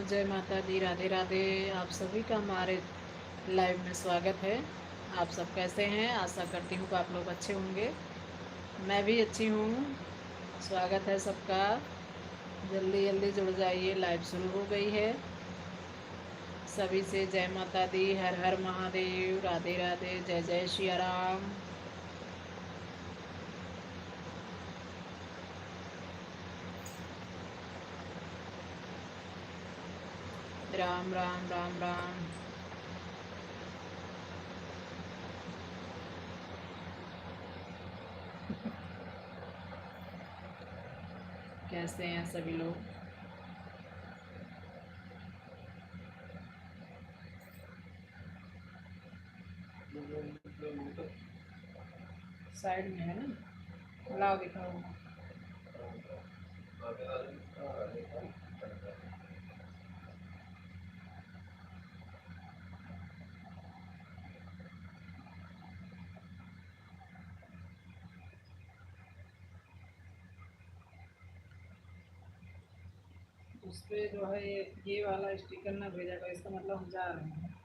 जय माता दी, राधे राधे। आप सभी का हमारे लाइव में स्वागत है। आप सब कैसे हैं? आशा करती हूँ कि आप लोग अच्छे होंगे। मैं भी अच्छी हूँ। स्वागत है सबका। जल्दी जल्दी जुड़ जाइए, लाइव शुरू हो गई है। सभी से जय माता दी, हर हर महादेव, राधे राधे, जय जय श्री राम। राम राम राम राम। कैसे हैं सभी लोग? साइड में है ना, लाओ दिखाओ। उस पर जो है ये वाला स्टिकर ना भेजा कर, इसका मतलब हम जा रहे हैं।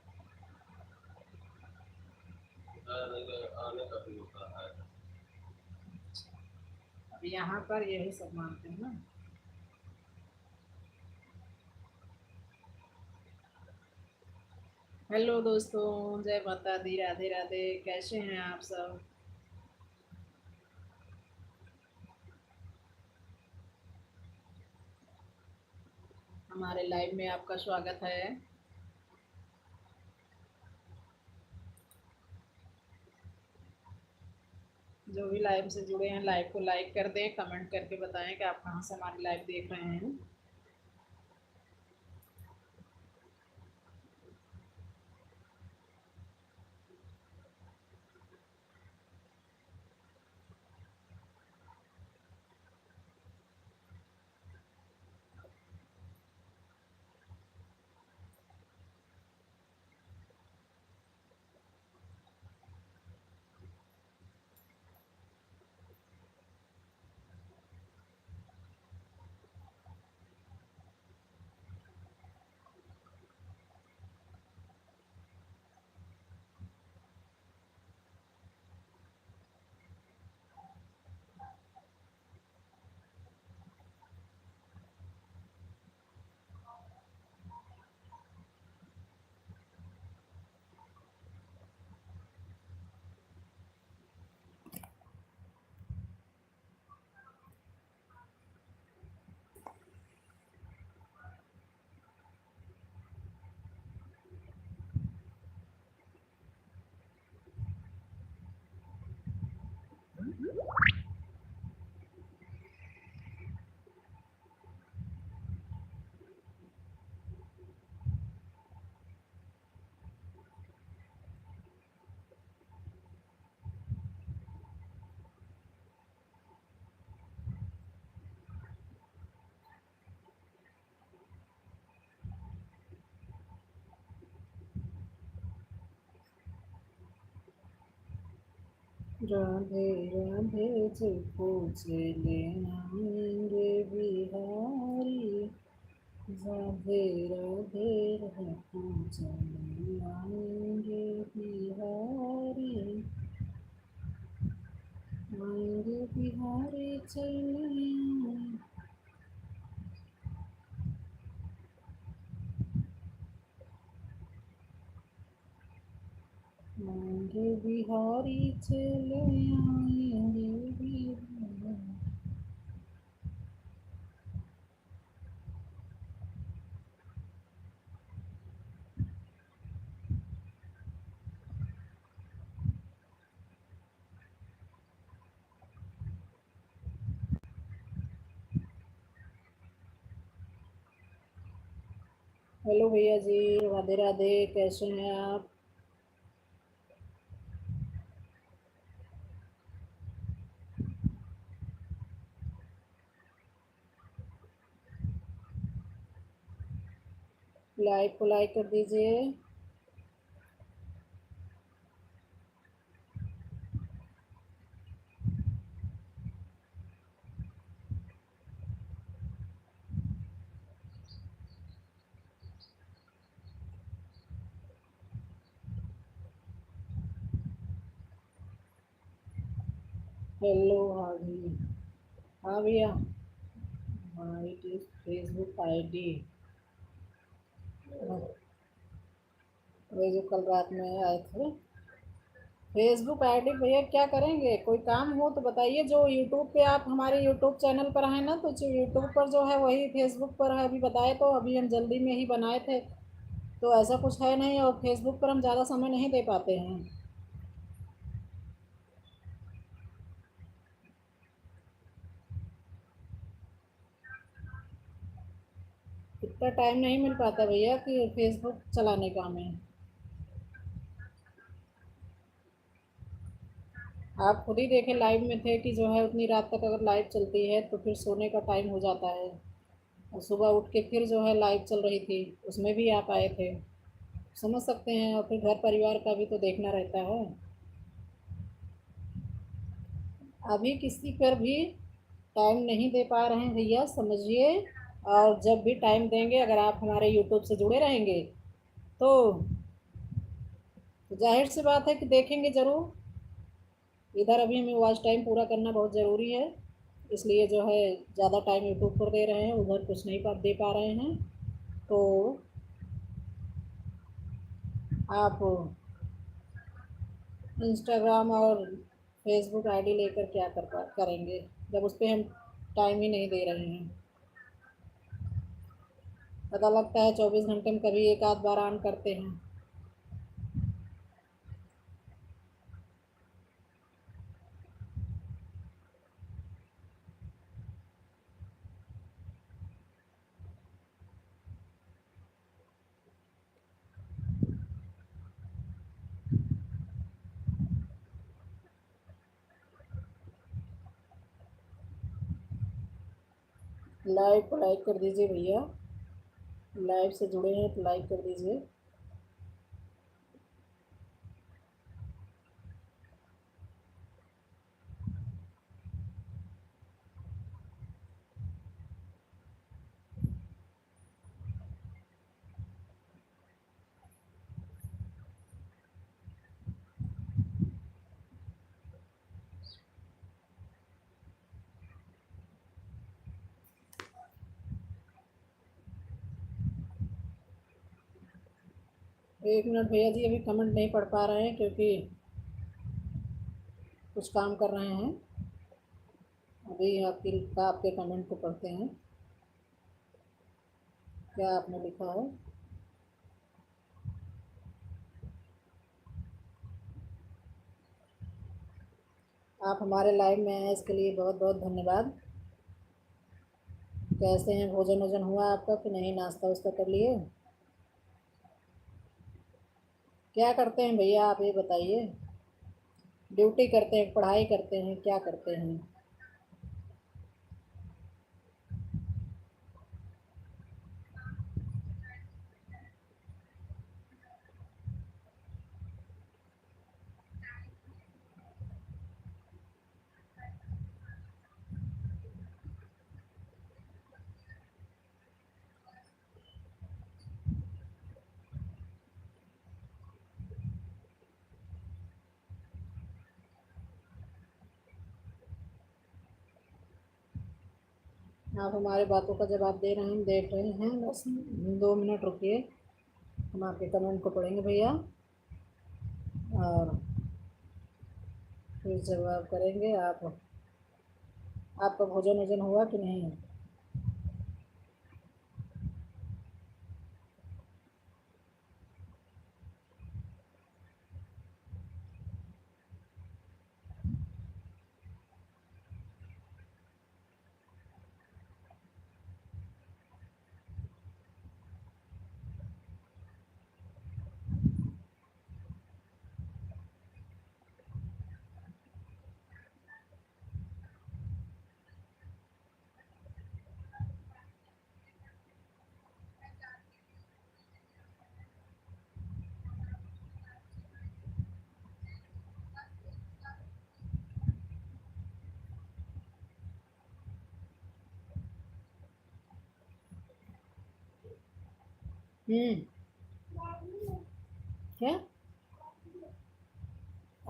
आने का भी होता है। अब यहाँ पर यही सब मानते हैं ना। हेलो दोस्तों, जय माता दी, राधे राधे। कैसे हैं आप सब? हमारे लाइव में आपका स्वागत है। जो भी लाइव से जुड़े हैं, लाइव को लाइक कर दें, कमेंट करके बताएं कि आप कहाँ से हमारी लाइव देख रहे हैं। राधे राधे जी पूछे ले आएंगे बिहारी। राधे राधे रह पूछे ले आएंगे बिहारी। आएंगे बिहारी चले आएंगे। आएंगे बिहारी चले आएंगे बिहारी। हेलो भैया जी, राधे राधे। कैसे हैं आप? लाइव को लाइक कर दीजिए। हेलो, हाँ जी। हाँ भैया। हाँ, इट इज फेसबुक आईडी। वही जो कल रात में आए थे। फेसबुक आईडी भैया क्या करेंगे, कोई काम हो तो बताइए। जो यूट्यूब पे आप हमारे यूट्यूब चैनल पर हैं ना, तो जो यूट्यूब पर जो है वही फेसबुक पर है। अभी बताए तो अभी हम जल्दी में ही बनाए थे, तो ऐसा कुछ है नहीं। और फेसबुक पर हम ज़्यादा समय नहीं दे पाते हैं। इतना टाइम नहीं मिल पाता भैया कि फेसबुक चलाने का हमें। आप खुद ही देखे, लाइव में थे कि जो है उतनी रात तक अगर लाइव चलती है तो फिर सोने का टाइम हो जाता है। और सुबह उठ के फिर जो है लाइव चल रही थी, उसमें भी आप आए थे। समझ सकते हैं, और फिर घर परिवार का भी तो देखना रहता है। अभी किसी पर भी टाइम नहीं दे पा रहे हैं भैया, समझिए। और जब भी टाइम देंगे, अगर आप हमारे यूट्यूब से जुड़े रहेंगे तो जाहिर सी बात है कि देखेंगे ज़रूर। इधर अभी हमें वॉच टाइम पूरा करना बहुत ज़रूरी है, इसलिए जो है ज़्यादा टाइम यूट्यूब पर दे रहे हैं, उधर कुछ नहीं दे पा रहे हैं। तो आप इंस्टाग्राम और फेसबुक आईडी लेकर क्या करेंगे, जब उस पर हम टाइम ही नहीं दे रहे हैं। पता लगता है 24 घंटे में कभी एक आध बार ऑन करते हैं। लाइव को लाइक कर दीजिए भैया। लाइव से जुड़े हैं तो लाइक कर दीजिए। 1 मिनट भैया जी, अभी कमेंट नहीं पढ़ पा रहे हैं क्योंकि कुछ काम कर रहे हैं। अभी आपके कमेंट को पढ़ते हैं। क्या आपने लिखा है? आप हमारे लाइव में आए इसके लिए बहुत बहुत धन्यवाद। कैसे हैं, भोजन वोजन हुआ आपका कि नहीं, नाश्ता वास्ता कर लिए? क्या करते हैं भैया आप ये बताइए। ड्यूटी करते हैं, पढ़ाई करते हैं, क्या करते हैं? आप हमारी बातों का जवाब दे रहे हैं, हम देख रहे हैं, बस 2 मिनट रुकिए। हम आपके कमेंट को पढ़ेंगे भैया, और फिर जवाब करेंगे। आपका भोजन वोजन हुआ कि नहीं? हम्म। क्या?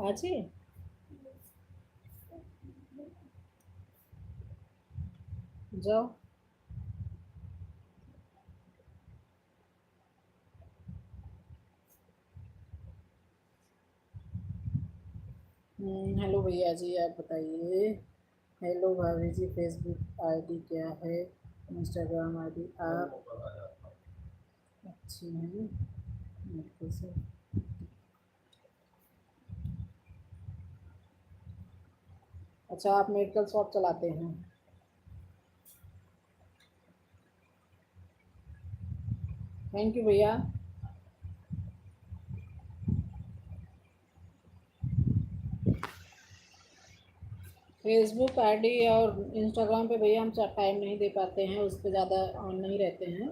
आज ही? जाओ। हेलो भैया जी, आप बताइए। हेलो भाभी जी, फेसबुक आईडी क्या है? इंस्टाग्राम आईडी आप अच्छी हैं? बिल्कुल सर। अच्छा, आप मेडिकल शॉप चलाते हैं? थैंक यू भैया। फेसबुक आईडी और इंस्टाग्राम पे भैया हम टाइम नहीं दे पाते हैं, उस पर ज़्यादा ऑन नहीं रहते हैं।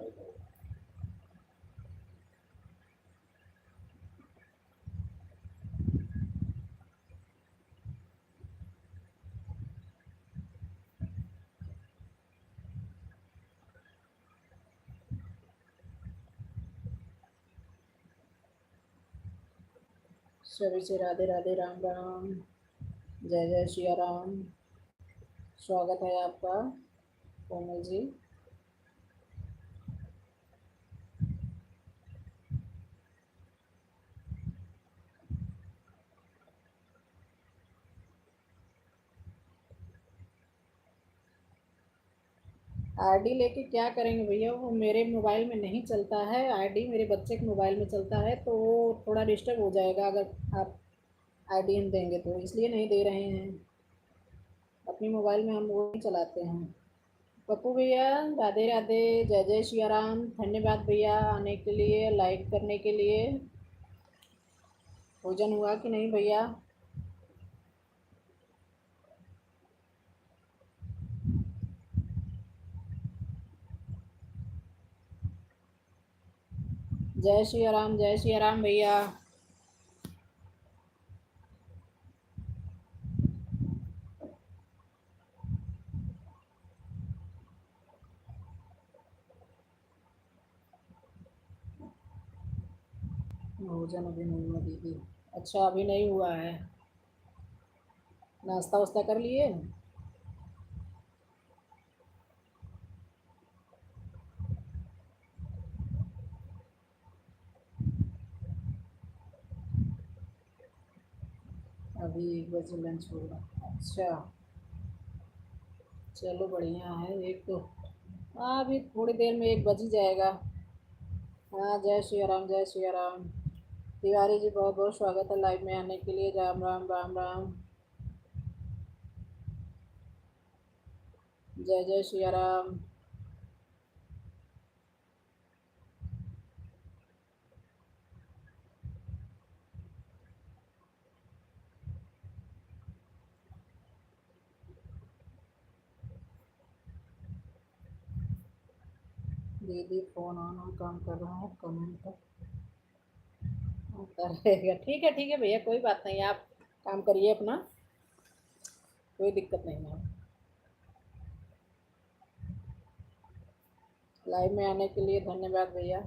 'सभी से राधे राधे, राम राम, जय जय सिया राम'। स्वागत है आपका कोमल जी। आईडी लेके क्या करेंगे भैया? वो मेरे मोबाइल में नहीं चलता है आईडी, मेरे बच्चे के मोबाइल में चलता है, तो वो थोड़ा डिस्टर्ब हो जाएगा अगर आप आईडी हम देंगे तो, इसलिए नहीं दे रहे हैं। अपनी मोबाइल में हम वो ही चलाते हैं। पप्पू भैया, राधे राधे, जय जय सिया राम। धन्यवाद भैया आने के लिए, लाइक करने के लिए। भोजन हुआ कि नहीं भैया? जय सिया राम, जय सिया राम भैया। भोजन अभी नहीं हुआ दीदी? अच्छा, अभी नहीं हुआ है। नाश्ता वास्ता कर लिए? अभी 1 बजे लंच होगा। अच्छा, चलो बढ़िया है। एक तो हाँ, अभी थोड़ी देर में 1 बज ही जाएगा। हाँ, जय श्री राम, जय श्री राम। तिवारी जी, बहुत बहुत स्वागत है लाइव में आने के लिए। राम राम, राम राम, जय जय श्री राम। दीदी फोन ऑन और काम कर रहा हूँ, कमेंट आता रहेगा। ठीक है, ठीक है भैया, कोई बात नहीं, आप काम करिए अपना, कोई दिक्कत नहीं है। लाइव में आने के लिए धन्यवाद भैया।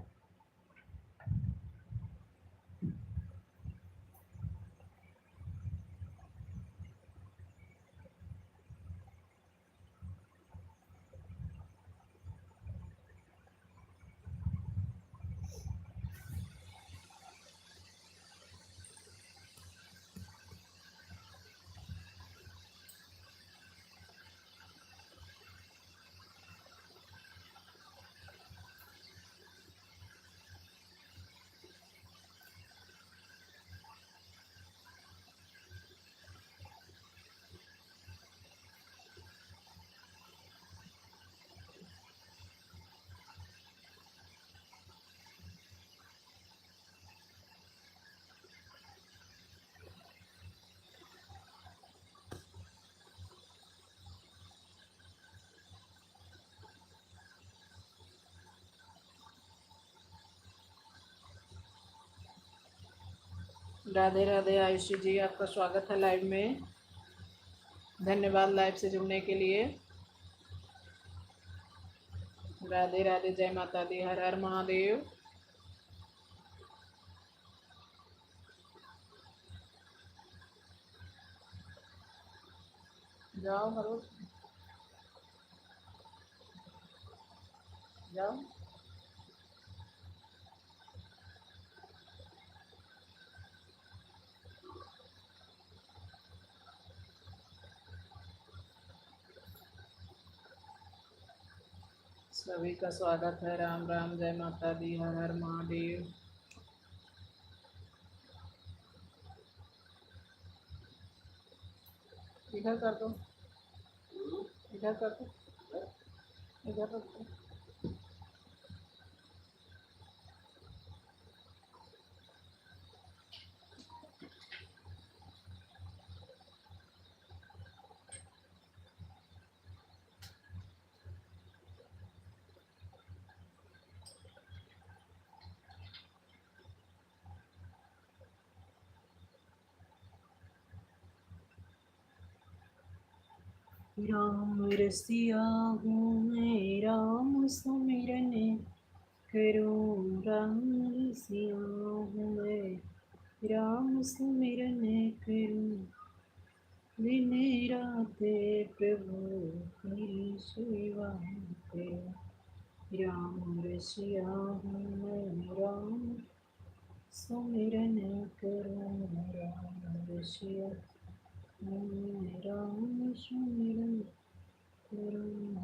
राधे राधे आयुषी जी, आपका स्वागत है लाइव में। धन्यवाद लाइव से जुड़ने के लिए। राधे राधे, जय माता दी, हर हर महादेव। जाओ करो। जाओ। सभी का स्वागत है। राम राम, जय माता दी, हर हर महादेव। इधर कर दो, इधर कर दो, इधर कर दो। राम रसिया हूँ मैं, राम सुमिरन करूँ। राम रसिया हूँ मैं, राम सुमिरन करूँ। दिन रात प्रभु तेरी सेवा करूँ। राम रसिया हूँ मैं, राम सुमिरन करूँ। राम रसिया हूँ मैं, राम सुमिरन करूँ।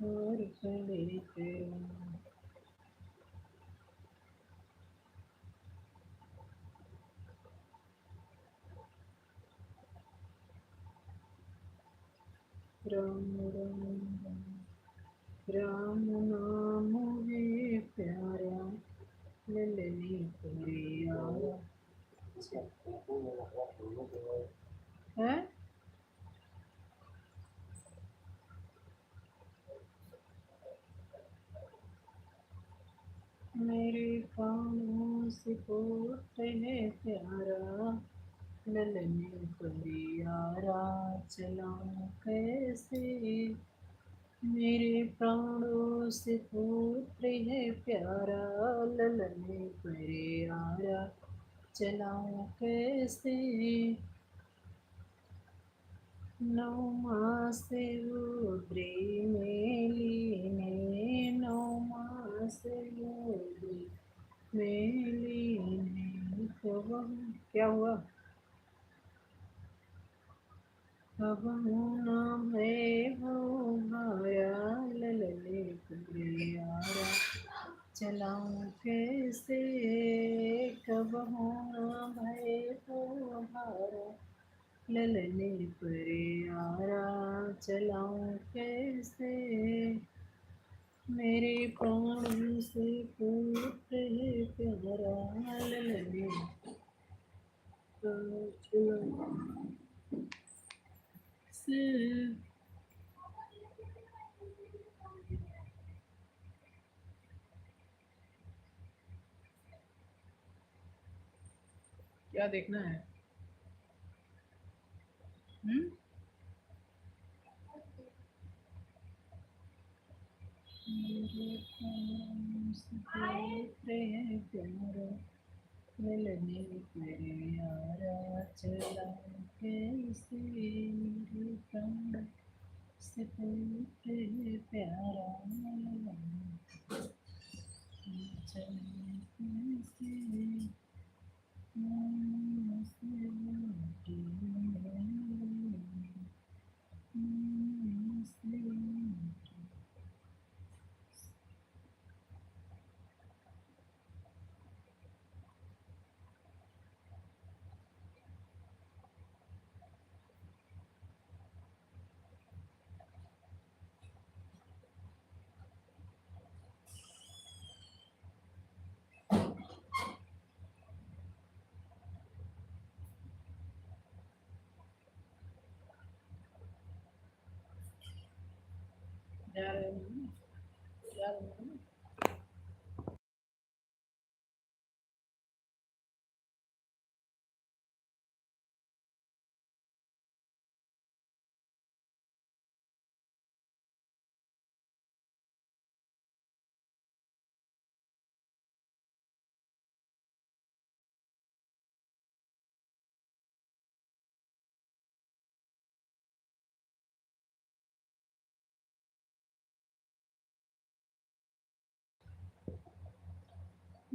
और पढ़े करूँ। राम राम राम, राम नाम है प्यारा, ललनी प्यारा है। मेरे कानों से पुत्र है प्यारा, ललनी प्यारा चलाऊं कैसे। मेरे प्राणों से पुत्र है प्यारा, ललने प्यारा चलाऊं कैसे। नौ मास रुद्री में लीने, नौ मास रुद्री में लीने। कब क्या हुआ? अब नाम है वो माया, ललने प्यारा चलाऊं कैसे। कब होना भय तो हमारा, ललने प्यारा चलाऊं कैसे। मेरे प्राण से पुत्र है प्यारा, ललने चलाऊं कैसे। क्या देखना है? हम्म। मेरे प्राण से पुत्र है प्यारा, ललने प्यारा चलाऊं कैसे। मेरे प्राण से पुत्र है प्यारा, चलाऊं कैसे। जा रहे हैं, जा रहे हैं।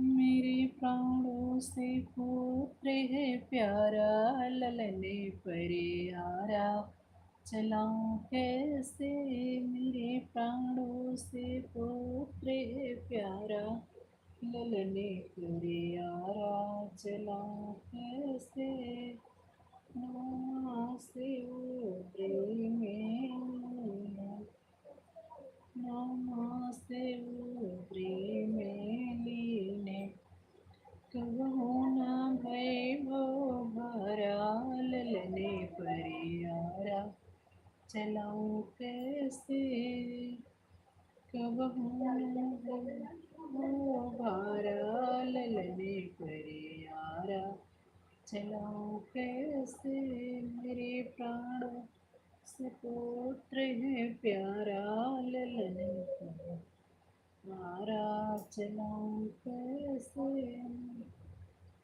मेरे प्राणों से पुत्र है प्यारा, ललने परिहारा चलाऊं कैसे। मेरे प्राणों से पुत्र है प्यारा, ललने परिहारा चलाऊं कैसे। नाम से उबरे में, नाम से उबरे में लीने, कहूँ न भय वो भरा, ललने परियारा चलाऊं कैसे। कहूँ न भय वो भरा, ललने परियारा चलाऊं कैसे। मेरे प्राणों से पुत्र है प्यारा, ललने परियारा चलाऊं कैसे।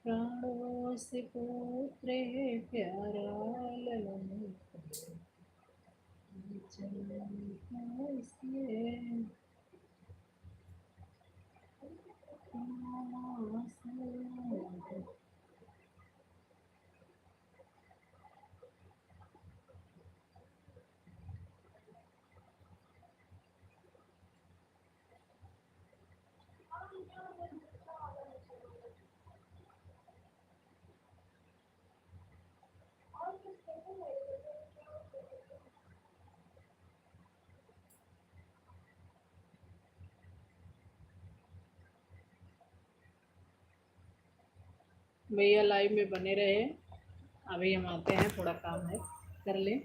प्राणों से पुत्र है प्यारा, ललन कैसे। भैया लाइव में बने रहे। अभी हम आते हैं, थोड़ा काम है कर लें,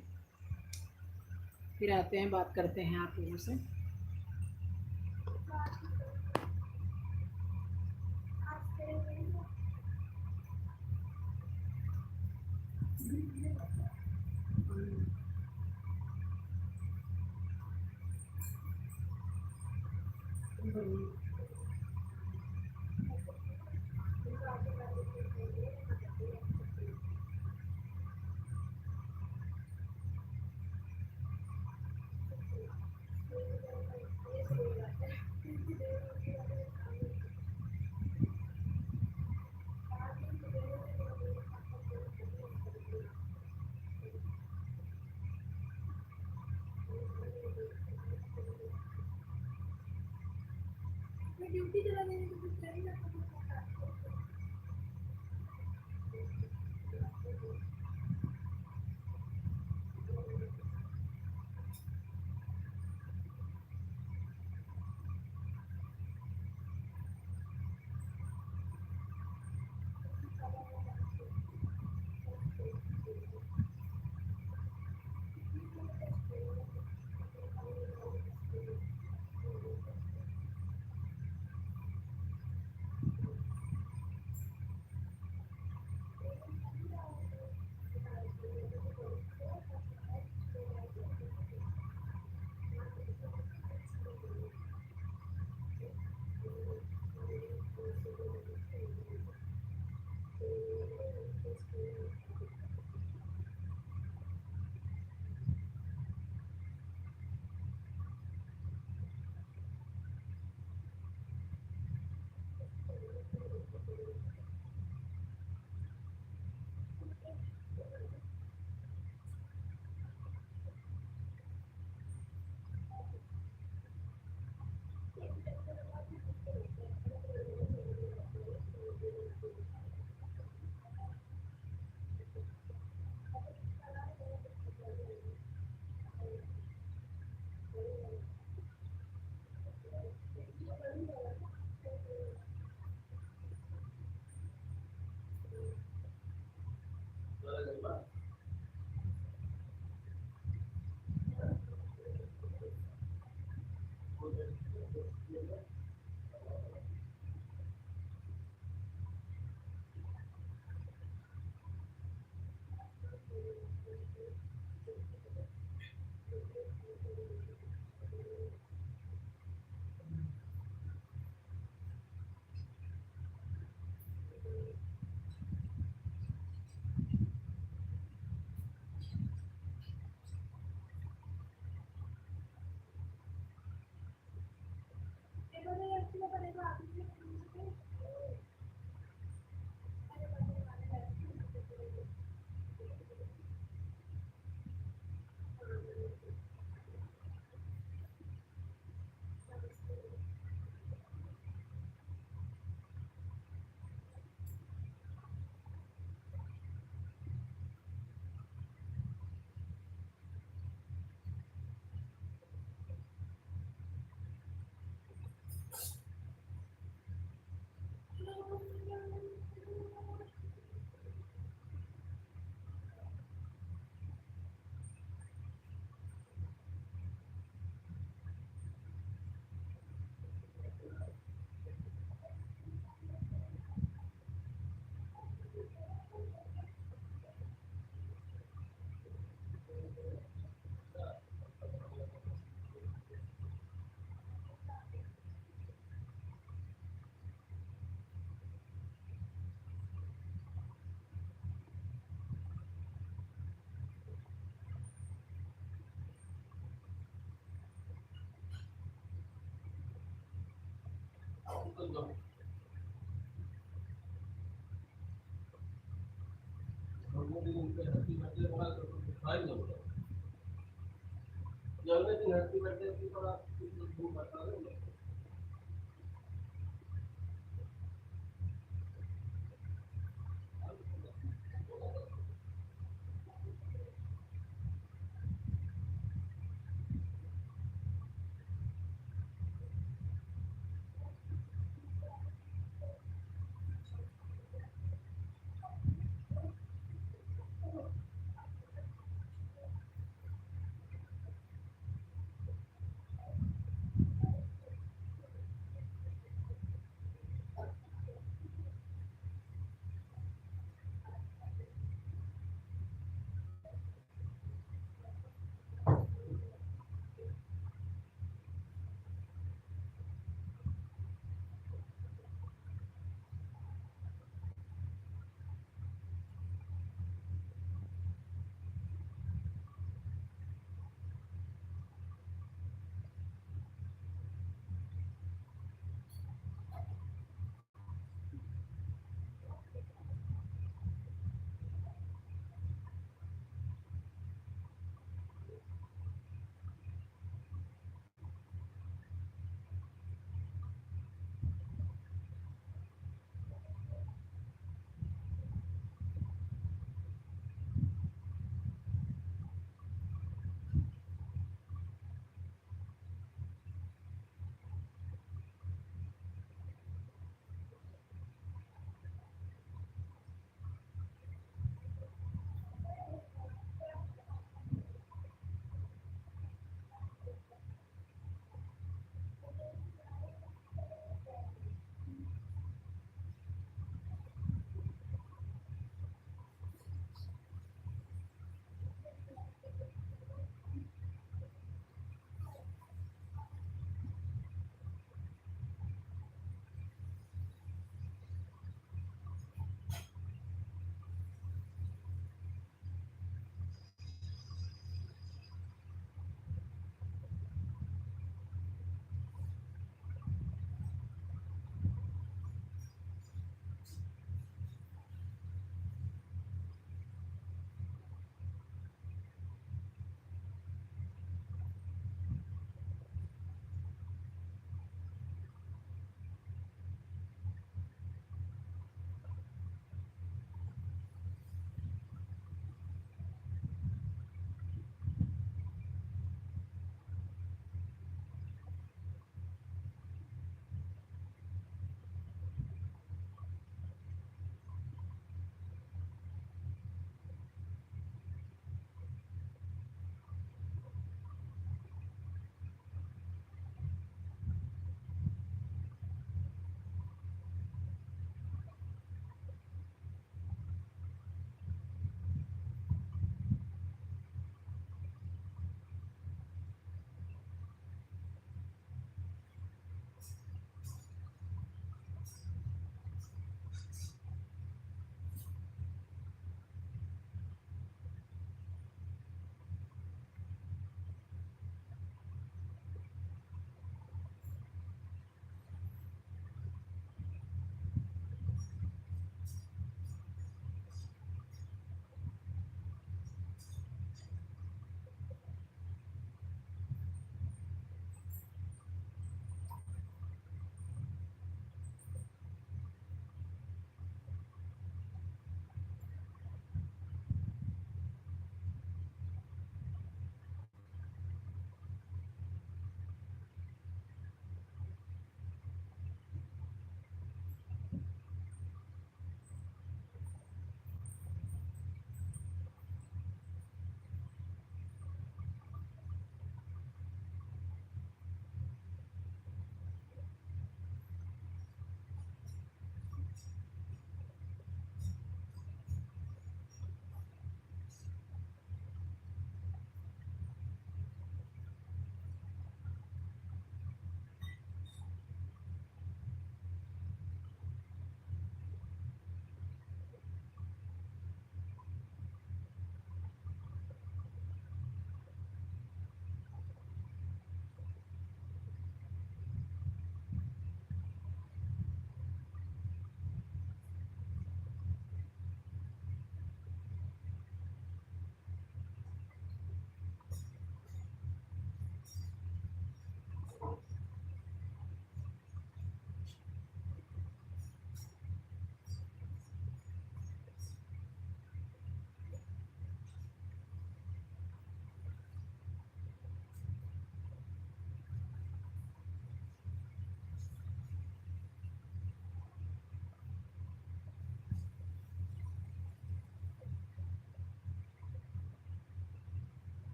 फिर आते हैं, बात करते हैं आप लोगों से। ड्यूटी चला गया।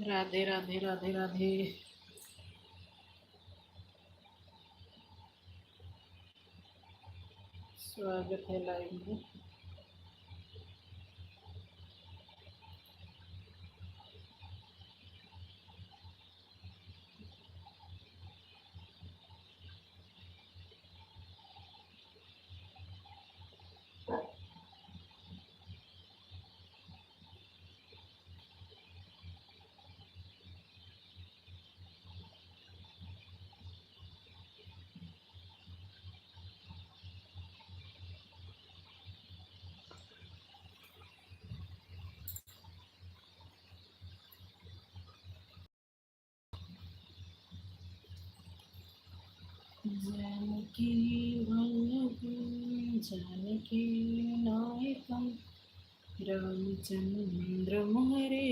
राधे राधे राधे राधे। स्वागत है लाइव में। जानकी वल्लभं जानकी नायकं रामचन्द्रं हरे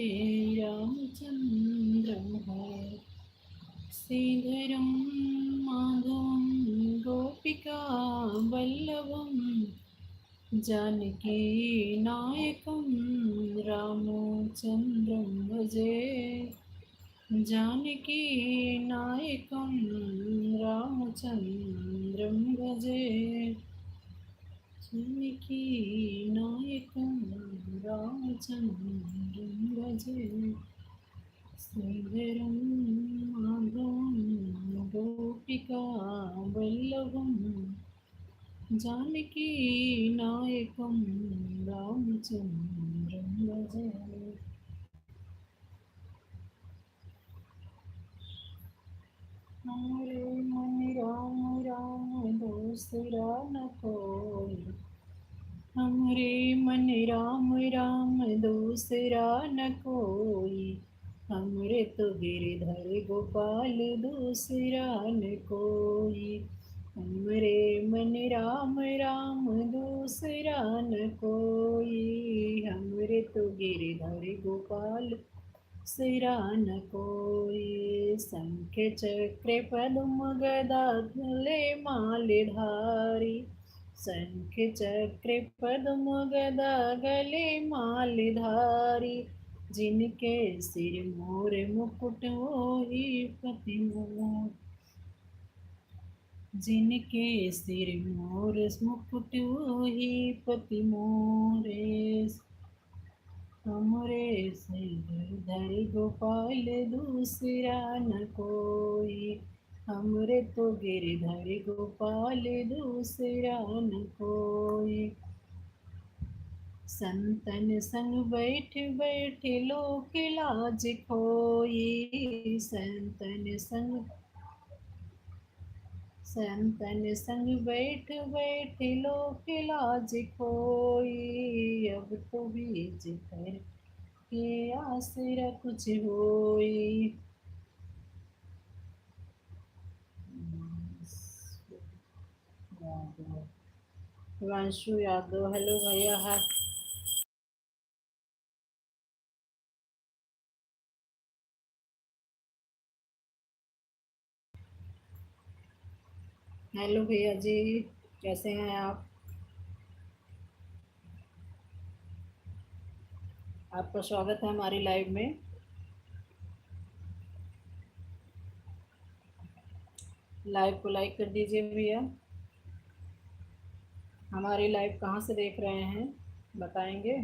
रामचन्द्रं हरे श्रीधरं माधवं गोपिका वल्लभं जानकी नायकं रामचन्द्रं भजे जानकी नायकं रामचन्द्रं भजे जानकी नायकं रामचन्द्रं भजे श्रीधरं माधवं गोपिका वल्लभं जानकी नायकं रामचन्द्रं भजे। हमारे मन राम राम दूसरा न कोई, हमरे मन राम राम दूसरा न कोई, हमरे तो गिरधर गोपाल दूसरा न कोई, हमरे मन राम राम दूसरा न कोई, हमरे तो गिरधर गोपाल सिरा न कोई। शंख चक्र पद्म गदा धले मालधारी, शंख चक्र पद्म गदा गले मालधारी, जिनके सिर मोर मुकुट वही पति मोर, जिनके सिर मोर मुकुट वही पति मोरे, हमरे श्रीधर गोपाल दूसरा न कोई, हमरे तो गिरधर गोपाल दूसरा न कोई। संतन संग बैठ बैठ लोक लाज खोई, संतन संग बैठ बैठ लोक लाज खोई, अब तो बीज कर के आसरा कुछ होई। हिमांशु यादव, हेलो भैया। हाय, हेलो भैया जी, कैसे हैं आप? आपका स्वागत है हमारी लाइव में। लाइव को लाइक कर दीजिए भैया। हमारी लाइव कहाँ से देख रहे हैं बताएंगे?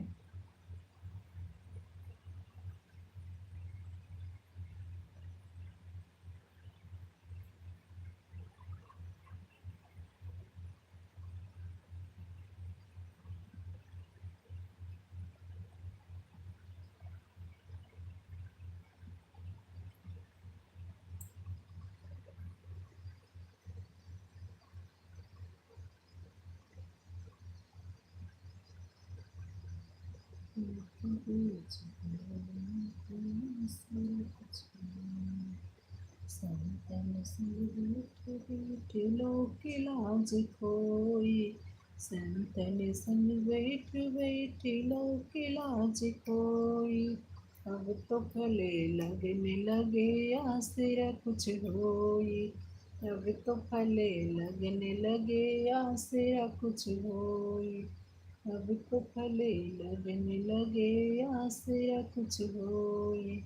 संतन संग बैठ लोक लाज खोई, संतन संग बैठ बैठ लोक लाज खोई, अब तो गले लगने लगे आसरा कुछ होई, अब तो फले लगने लगे आसरा कुछ होई, अब तो फले लगने लगे आसरा कुछ होई।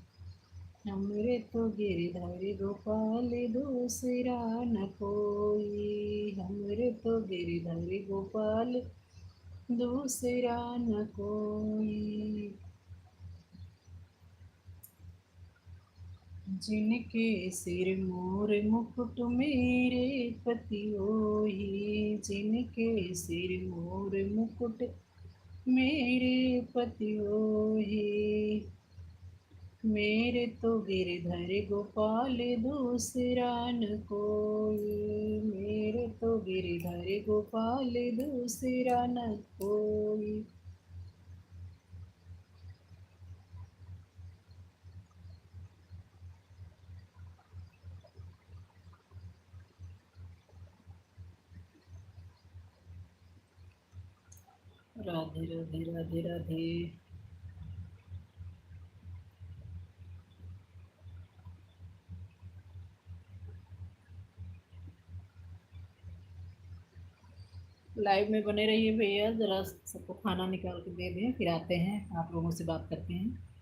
हमरे तो गिरधर गोपाल दूसरा न कोई, हमरे तो गिरधर गोपाल दूसरा न कोई। जिनके सिर मोर मुकुट मेरे पति होई, जिनके सिर मोर मुकुट मेरे पति होई। मेरे तो गिरधर गोपाल दूसरा न कोई, मेरे तो गिरधर गोपाल दूसरा न कोई। राधे राधे राधे राधे। लाइव में बने रहिए भैया, जरा सबको खाना निकाल के दे दें, फिर आते हैं आप लोगों से बात करते हैं।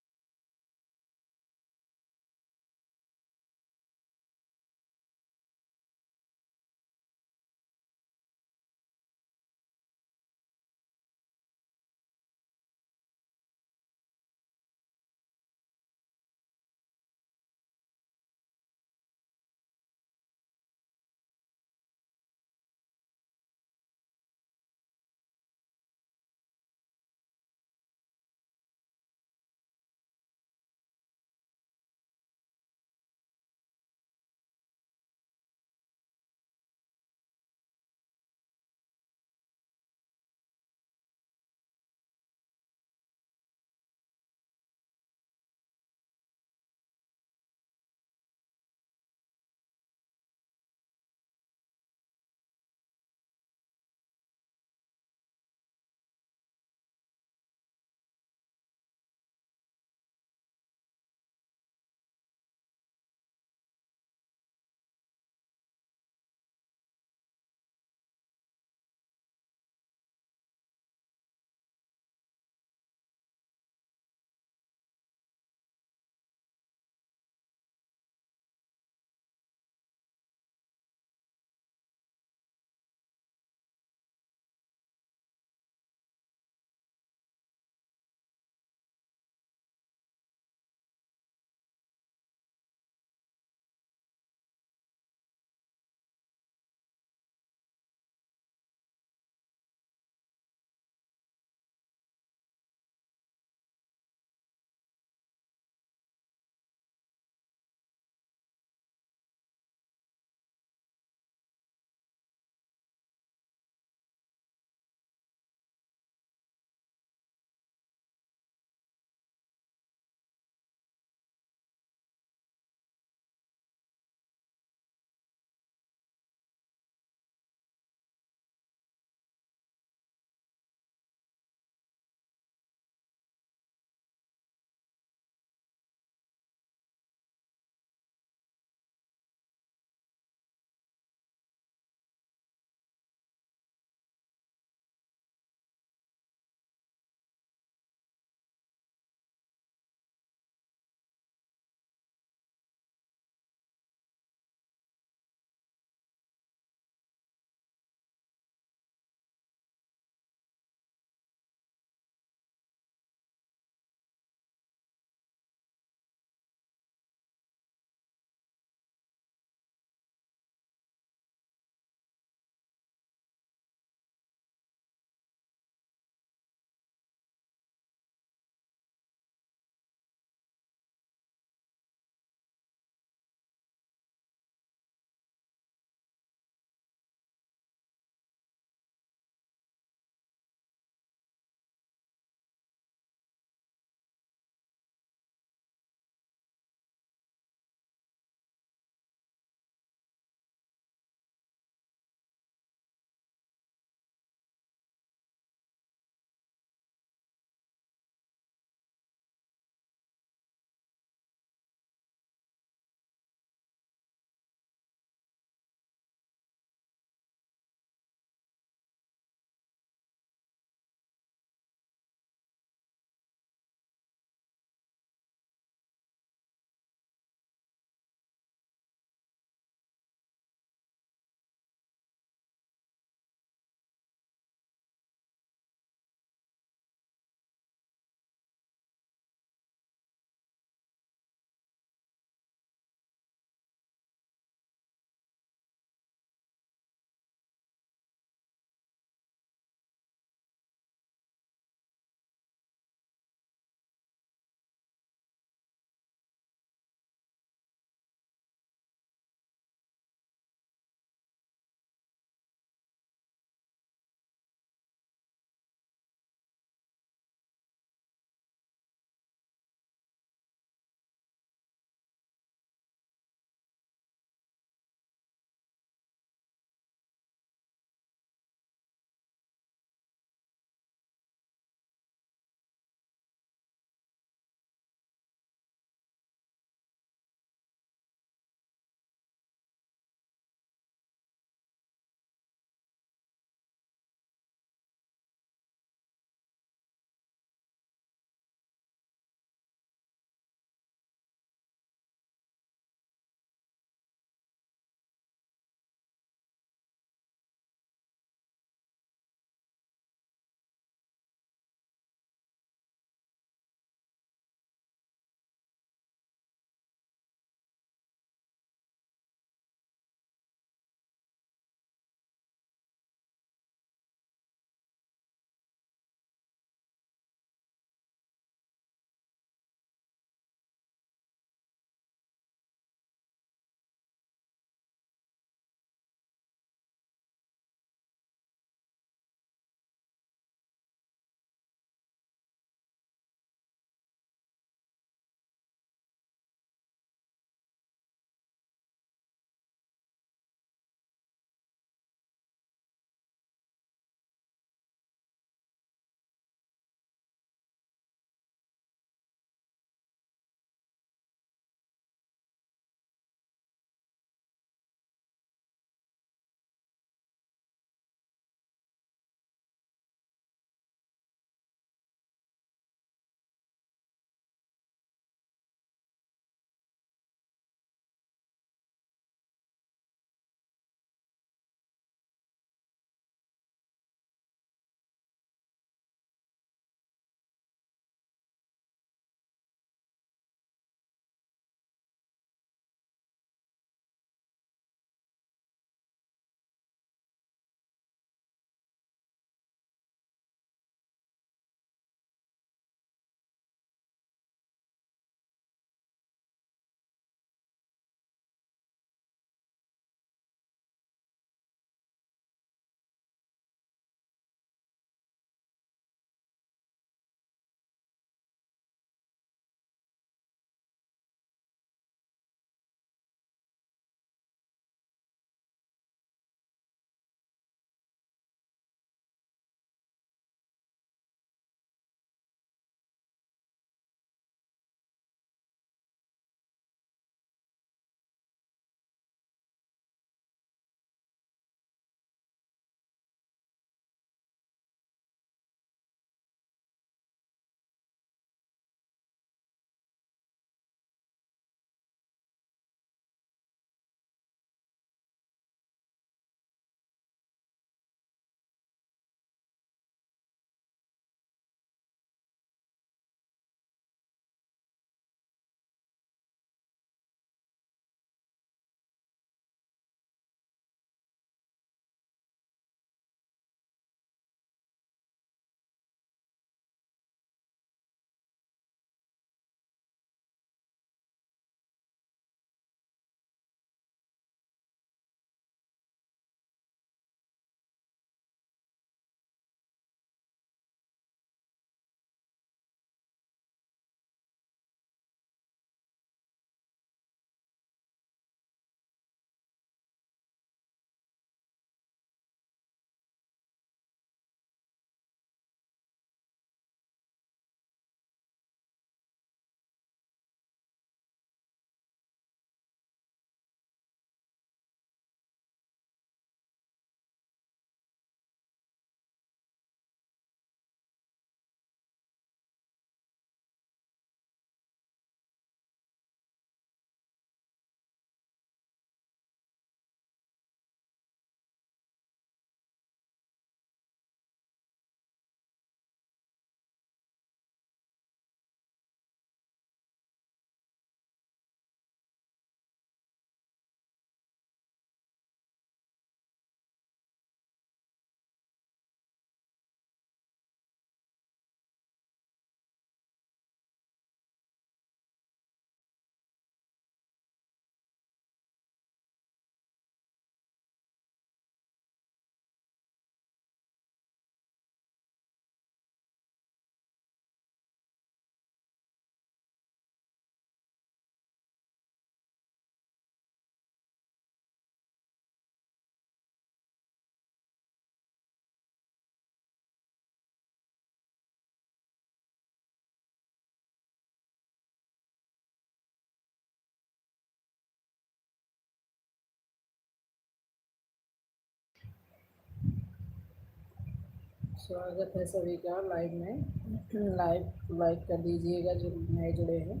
स्वागत है सभी का लाइव में। लाइव लाइक कर दीजिएगा जो नए जुड़े हैं।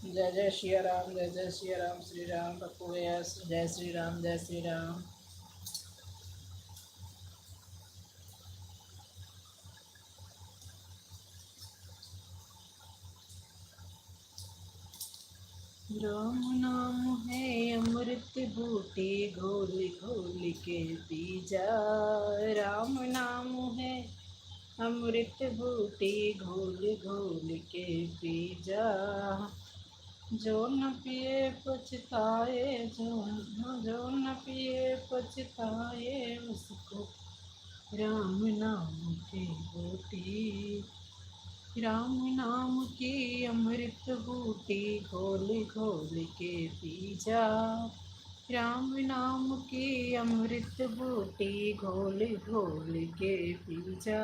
जय जय श्री राम, जय जय श्री राम। श्री राम पप्पू भैया, जय श्री राम, जय श्री राम। राम नाम है अमृत बूटी, घोल घोल के पी जा। राम नाम है अमृत बूटी, घोल घोल के पी जा। जो न पिए पछताए, जो न पिए पछताए, उसको राम नाम की बूटी, राम नाम की अमृत बूटी, घोल घोल के पी जा। राम नाम की अमृत बूटी, घोल घोल के पी जा।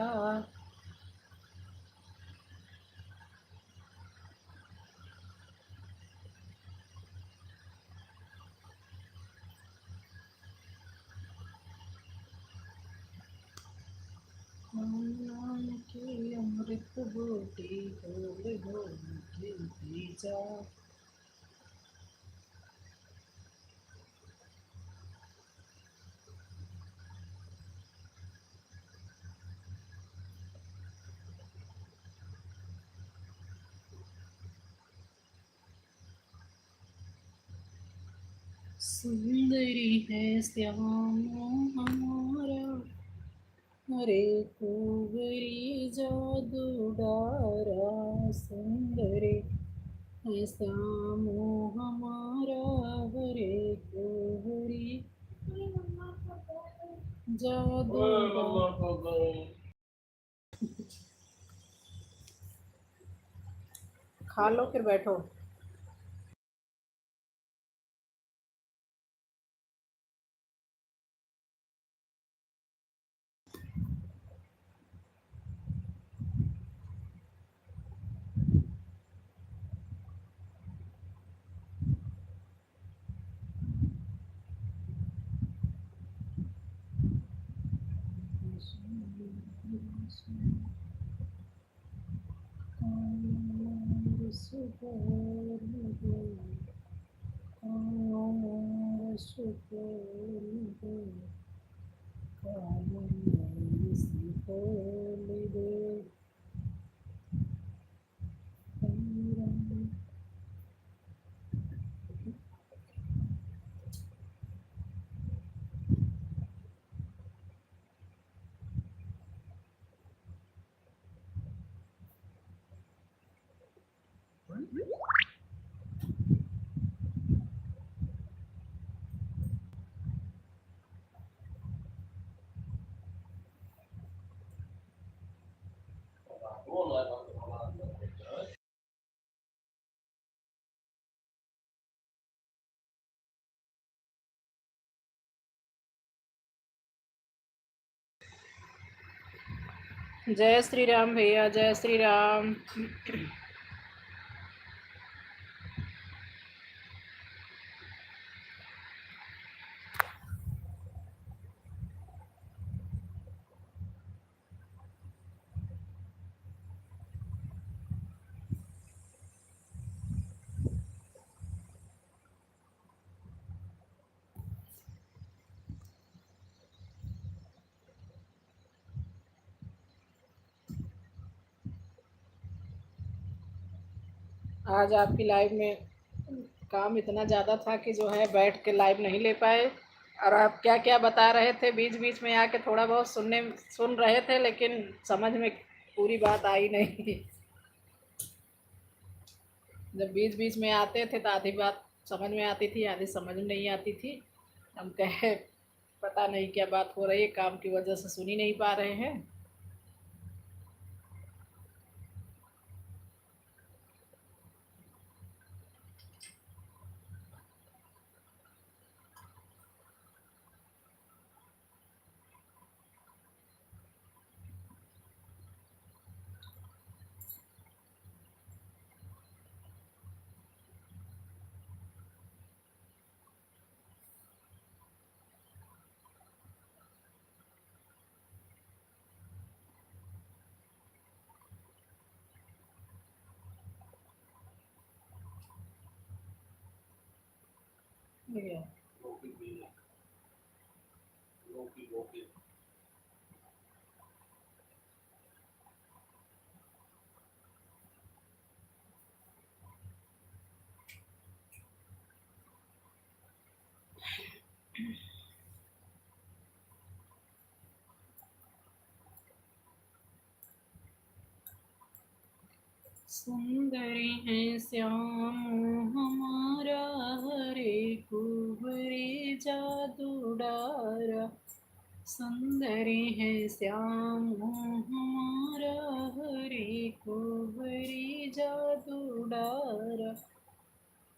राम नाम की अमृत बूटी, घोल घोल के पी जा। सुंदरी है श्याम हमारा, हरे कुंवरी जादू डारा। सुंदरी है श्याम हमारा, हरे कुंवरी जादू डारा। खा लो फिर बैठो। जय श्री राम भैया, जय श्री राम। आज आपकी लाइव में काम इतना ज़्यादा था कि जो है बैठ के लाइव नहीं ले पाए। और आप क्या क्या बता रहे थे, बीच बीच में आके थोड़ा बहुत सुन रहे थे, लेकिन समझ में पूरी बात आई नहीं। जब बीच बीच में आते थे तो आधी बात समझ में आती थी, आधी समझ में नहीं आती थी। हम कहे पता नहीं क्या बात हो रही है, काम की वजह से सुन ही नहीं पा रहे हैं। भैया सुंदरी है श्याम हमारा, हरे कुबरी जादू डारा। सुंदरी है श्याम हमारा, हरे कुबरी जादू डारा।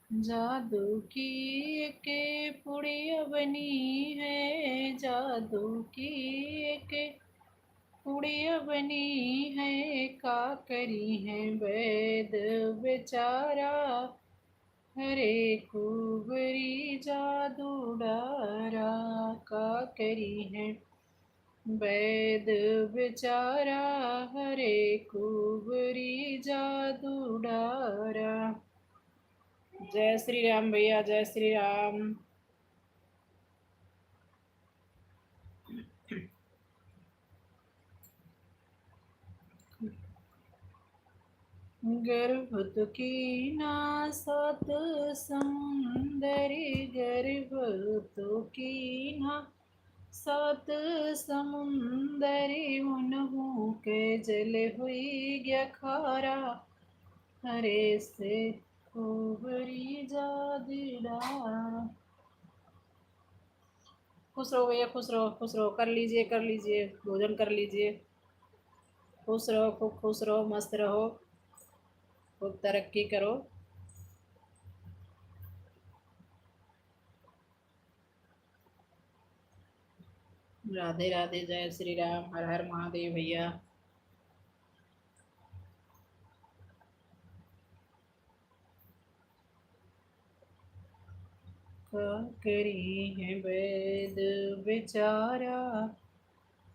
जादू की के पुड़िया बनी है, जादू की के पुड़िया बनी है, का करी है वैद बेचारा। हरे कुबरी जादू डारा, का करी है वैद बेचारा। हरे कुबरी जादू डारा। जय श्री राम भैया, जय श्री राम। गर्भ की ना सात समुंदरी, गर्भ की ना सात समुंदरी। उन्हों के जल हुई गया खारा, हरे से कुबरी जादिड़ा। खुश रहो भैया, खुश रहो, खुश रहो। कर लीजिए, कर लीजिए, भोजन कर लीजिए। खुश रहो, खूब खुश रहो, मस्त रहो, खूब तरक्की करो। राधे राधे, जय श्री राम, हर हर महादेव भैया। का करी है वैद बेचारा,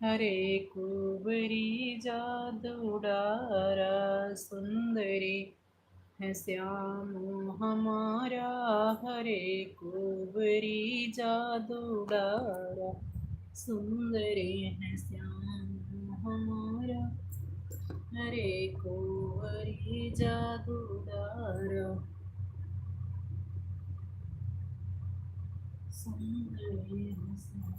हरे कुबरी जादू डारा। सुंदरी है श्याम हमारा, हरे कुबरी जादू डारा। सुंदरी है श्याम हमारा, हरे कुबरी जादू डारा। सुंदरी है श्याम।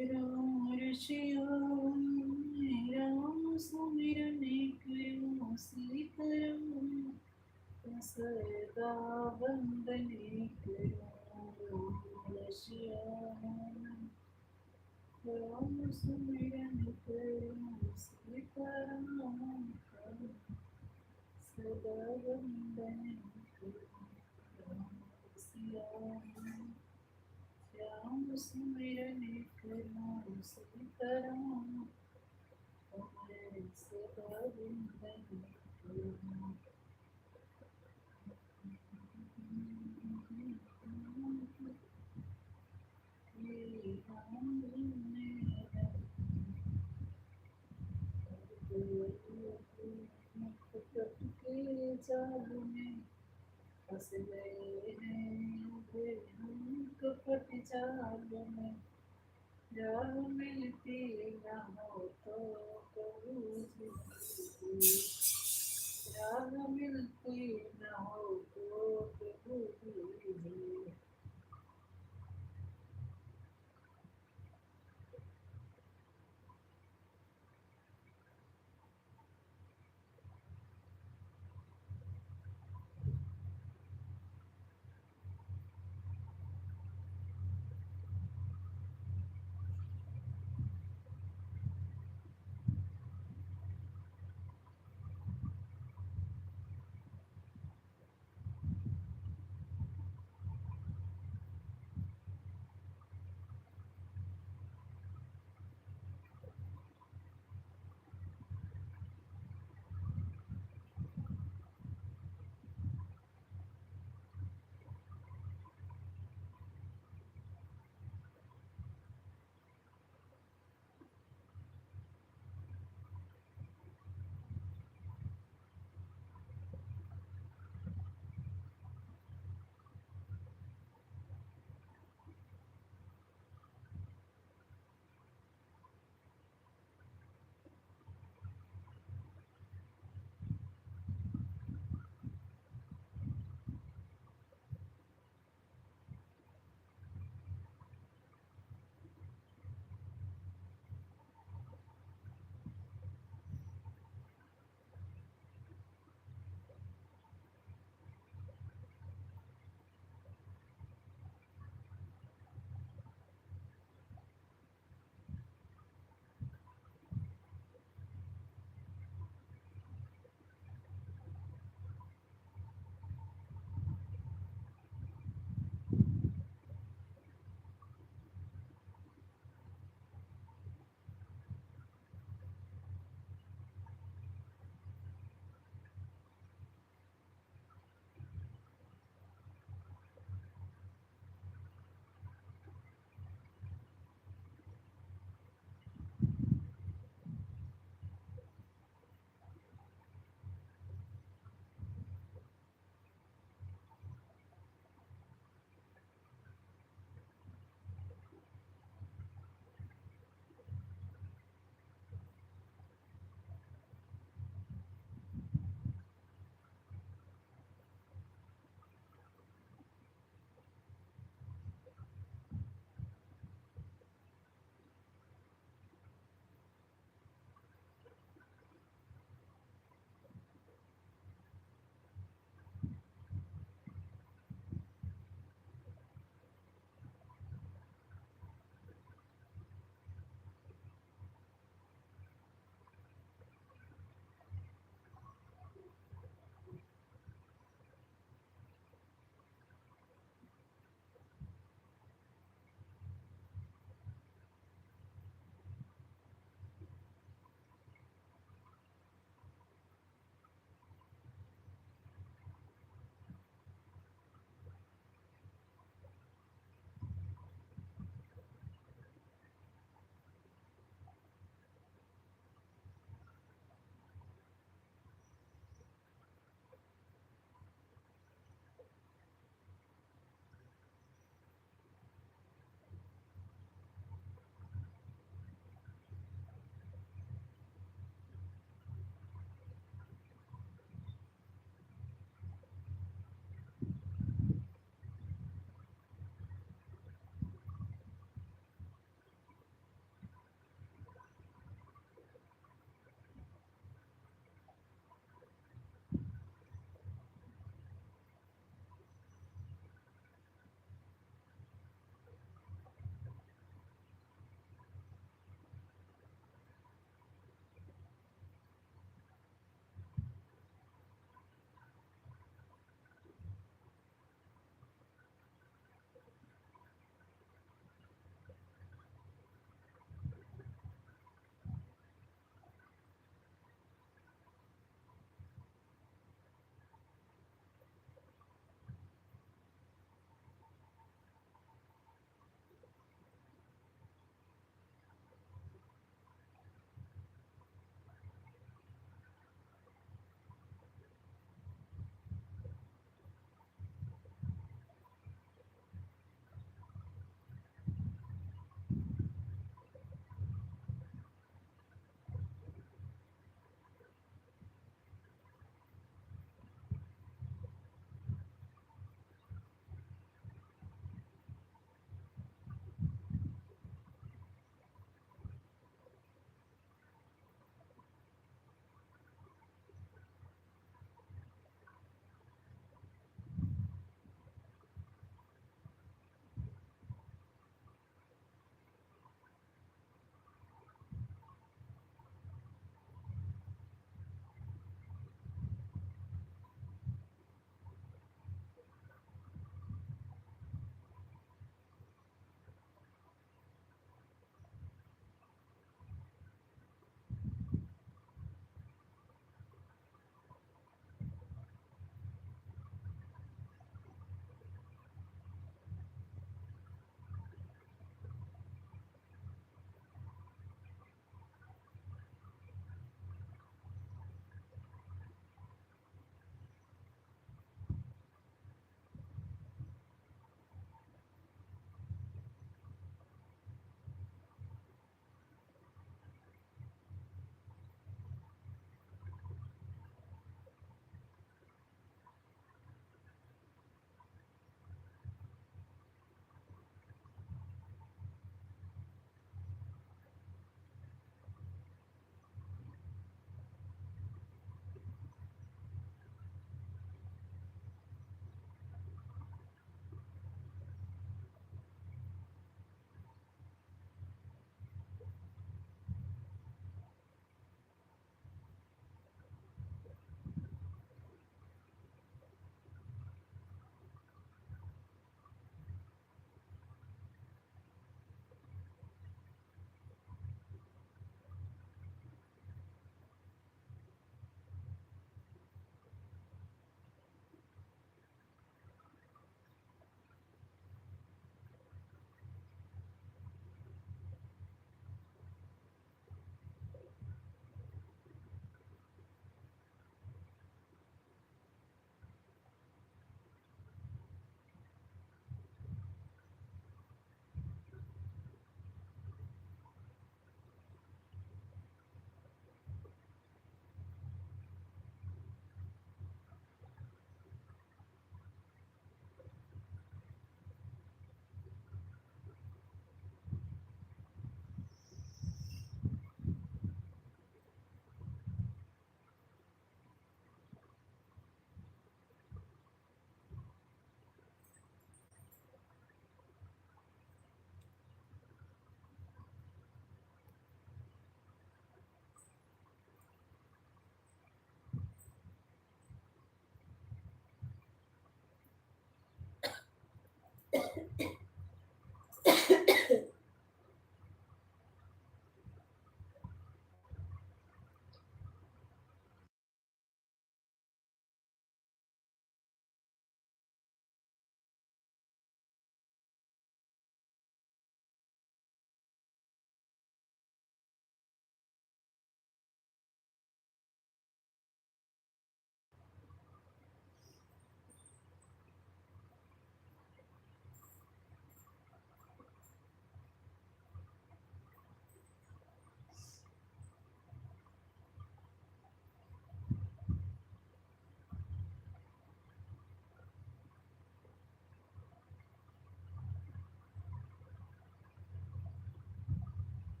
राम ऋषियों राम सुमिरन करो सीताराम सदा वंदन करो ऋषियों राम सुमिरन करो सीताराम सदा वंदन करो ऋषियों राम सुमिरन करो सीताराम सदा वंदन करो जाल में फंस गए हैं हम कपट जाल में राह मिलती न हो तो कबूल राह मिलती न हो तो कबूल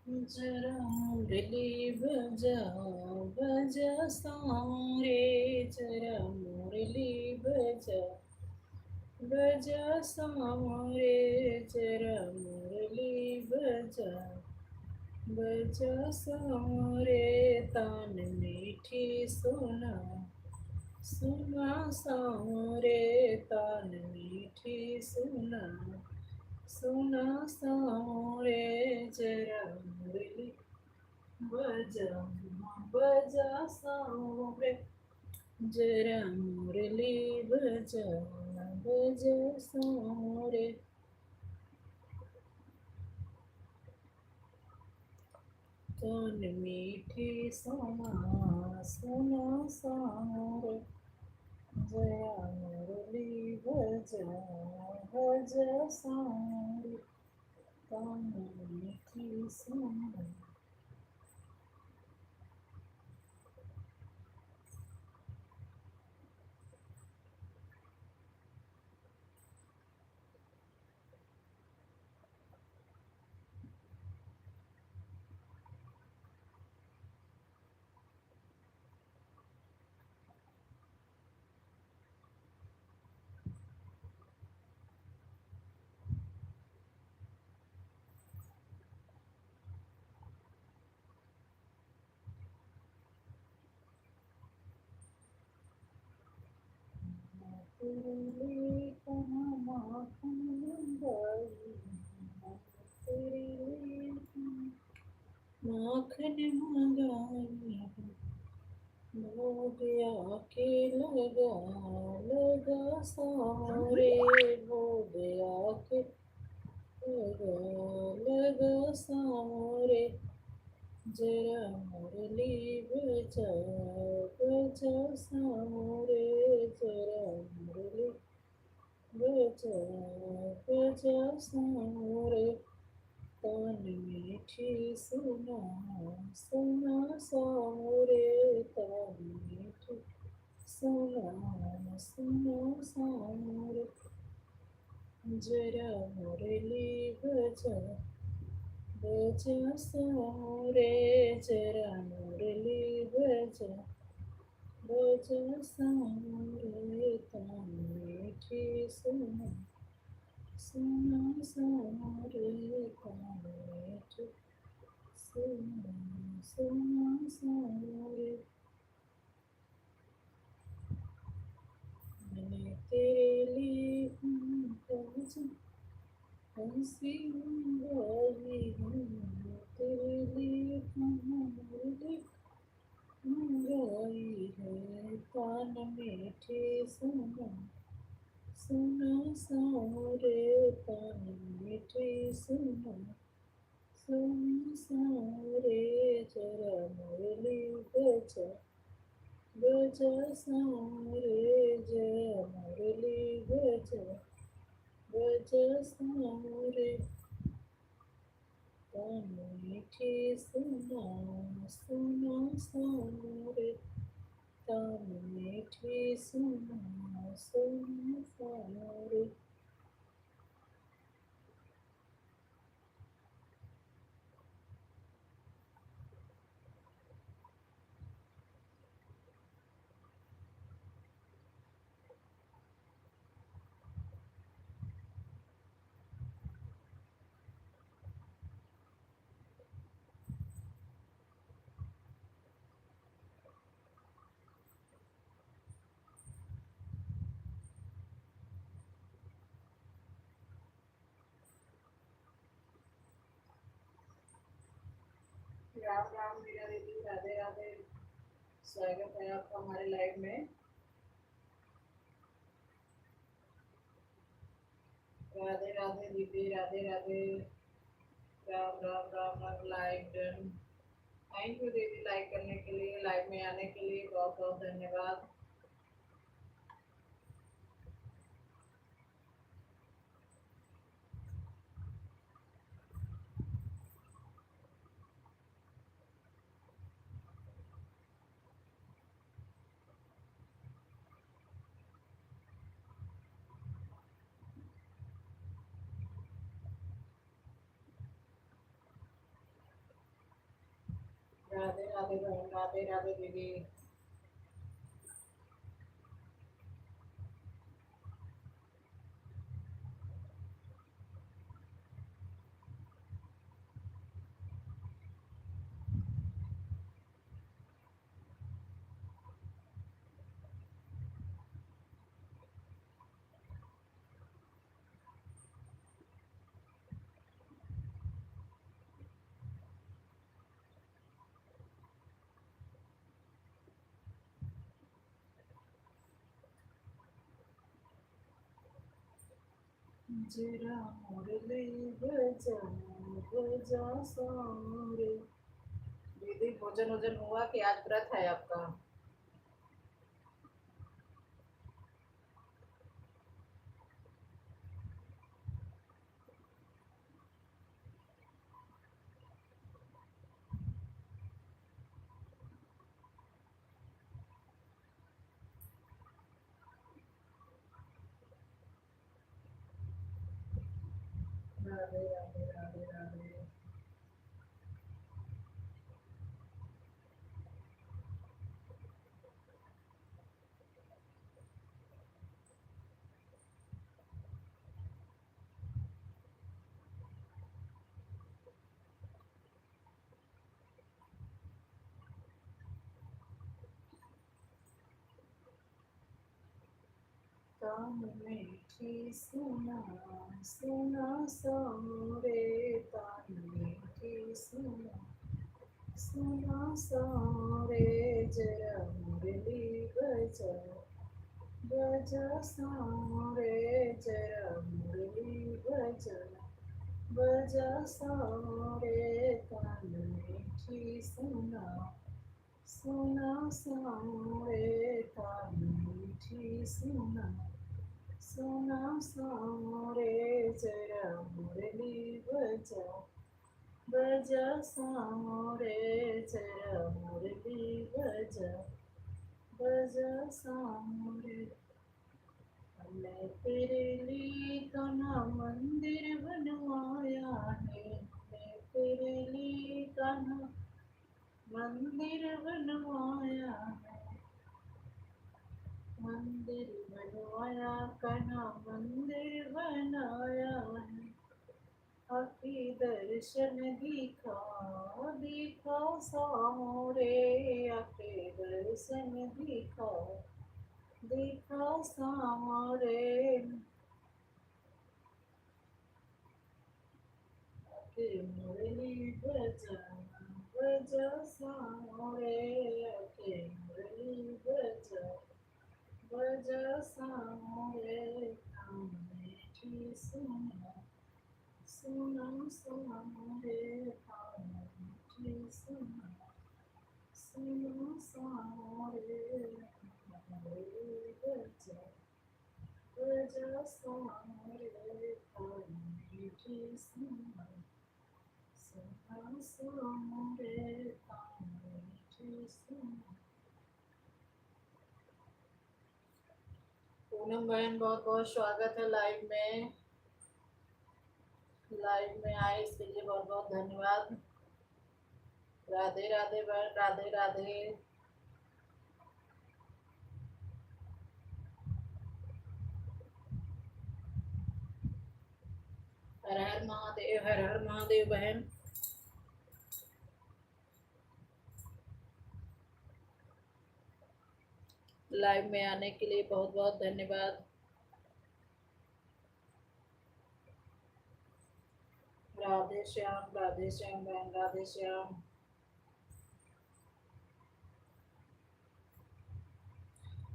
जरा मुरली बजा बजा सारे, जरा मुरली बजा बजा सारे, जरा मुरली बजा बजा सारे, तान मीठी सुना सुना सारे, तान मीठी सुना सुना सारे, जरा मुरली बजा बजा सारे, जरा मुरली बजा बजा सारे। कान मीठी सुना सुना सारे, जया मुरली बजा बजा सारे, कान मीठी सुना। तेरे लिए कहाँ माखन मंगाई, तेरे लिए माखन मंगाई, भोग आके लगा लगा सारे, भोग आके लगा लगा सारे, जरा मुरली बजा बजा सारे, जरा मुरली बजा बजा सारे, कान मीठी सुना सुना सारे, कान मीठी सुना सुना सारे, जरा मुरली बजा बजा सारे, जरा मुरली बजा बजा सारे, कान मीठी सुना सुना सारे, कान मीठी सुना सुना सारे। मैंने तेरे लिए हंसी मंगाई है, तेरे लिए मुरली मंगाई है, कान मीठी सुना सुना सारे, कान मीठी सुना सुना सारे, जरा मुरली बजा बजा सारे, जरा मुरली बजा बजा सारे, कान मीठी सुना सुना सारे, कान मीठी सुना सुना सारे। राम राम मीरा दीदी, राधे राधे। स्वागत है आपका हमारे लाइव में। राधे राधे दीदी, Radhe Radhe. Ram Ram Ram Ram. Live done. Thank you दीदी लाइक करने के लिए, लाइव में आने के लिए बहुत बहुत धन्यवाद। राधे बहन, राधे राधे दीदी। जरा मुरली बजा, बजा सारे। दीदी भोजन वोजन हुआ कि आज व्रत है आपका? राधे राधे राधे राधे। कान मीठी सुना, सुना सारे। कान मीठी सुना, सुना सारे। जरा मुरली बजा, बजा सारे। जरा मुरली बजा, बजा सारे। कान मीठी सुना, सुना सारे। कान मीठी सुना, सुना सारे। जरा मुरली बजा, बजा सारे। जरा मुरली बजा, बजा सारे। मैं तेरे लिए कान्हा मंदिर बनवाया है। मैं तेरे लिए कान्हा मंदिर बनवाया है। मंदिर बनवाया कान्हा, मंदिर बनाया है। आके दर्शन दिखा, दिखा सारे। आके दर्शन दिखा, दिखा सारे। आके मुरली बजा, बजा सारे। आके मुरली बजा, बजा सारे। कान मीठी सुना, सुना सारे। कान मीठी सुना, सुना सारे। मुरली बजा, बजा सारे। कान मीठी सुना, सुना सारे। कान मीठी सुना। पूनम बहन बहुत बहुत स्वागत है लाइव में। लाइव में आए इसके लिए बहुत बहुत धन्यवाद। राधे राधे बहन, राधे राधे। हर हर महादेव, हर हर महादेव बहन। लाइव में आने के लिए बहुत बहुत धन्यवाद। राधे श्याम बहन, राधे श्याम।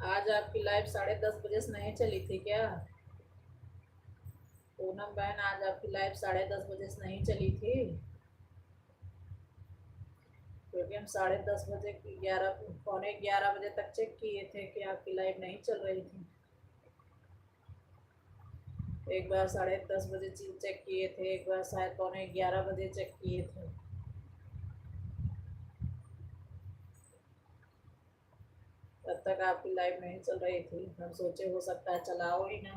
आज आपकी लाइव 10:30 बजे से नहीं चली थी क्या? पूनम बहन आज आपकी लाइव 10:30 बजे से नहीं चली थी? क्योंकि हम 10:30 बजे, 11 पौने 11 बजे तक चेक किए थे कि आपकी लाइव नहीं चल रही थी। एक बार 10:30 बजे चेक किए थे, एक बार शायद पौने 11 बजे चेक किए थे। तब तक आपकी लाइव नहीं चल रही थी। हम सोचे हो सकता है चलाओ ही ना।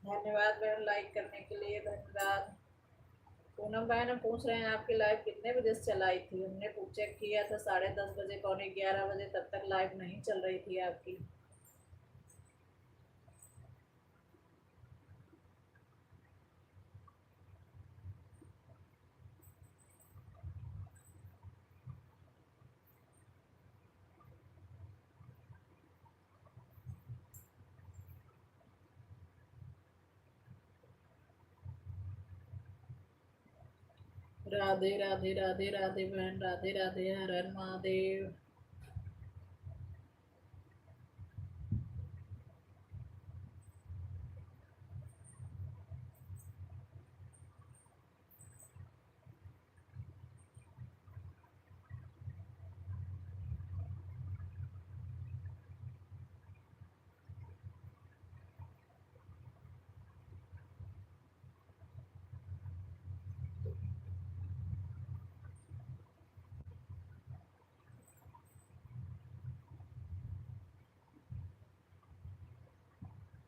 धन्यवाद बहन, लाइक करने के लिए धन्यवाद। पूनम बहन हम पूछ रहे हैं आपकी लाइव कितने बजे से चलाई थी। हमने पूछे किया था 10:30 बजे, 11:45 बजे, तब तक लाइव नहीं चल रही थी आपकी। राधे राधे राधे राधे बहन, राधे राधे, हर हर महादेव।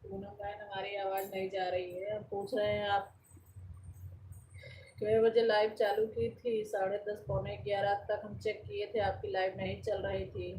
पूनम बहन हमारी आवाज नहीं जा रही है। हम पूछ रहे हैं आप कितने बजे लाइव चालू की थी। 10:30, 11:45 तक हम चेक किए थे, आपकी लाइव नहीं चल रही थी।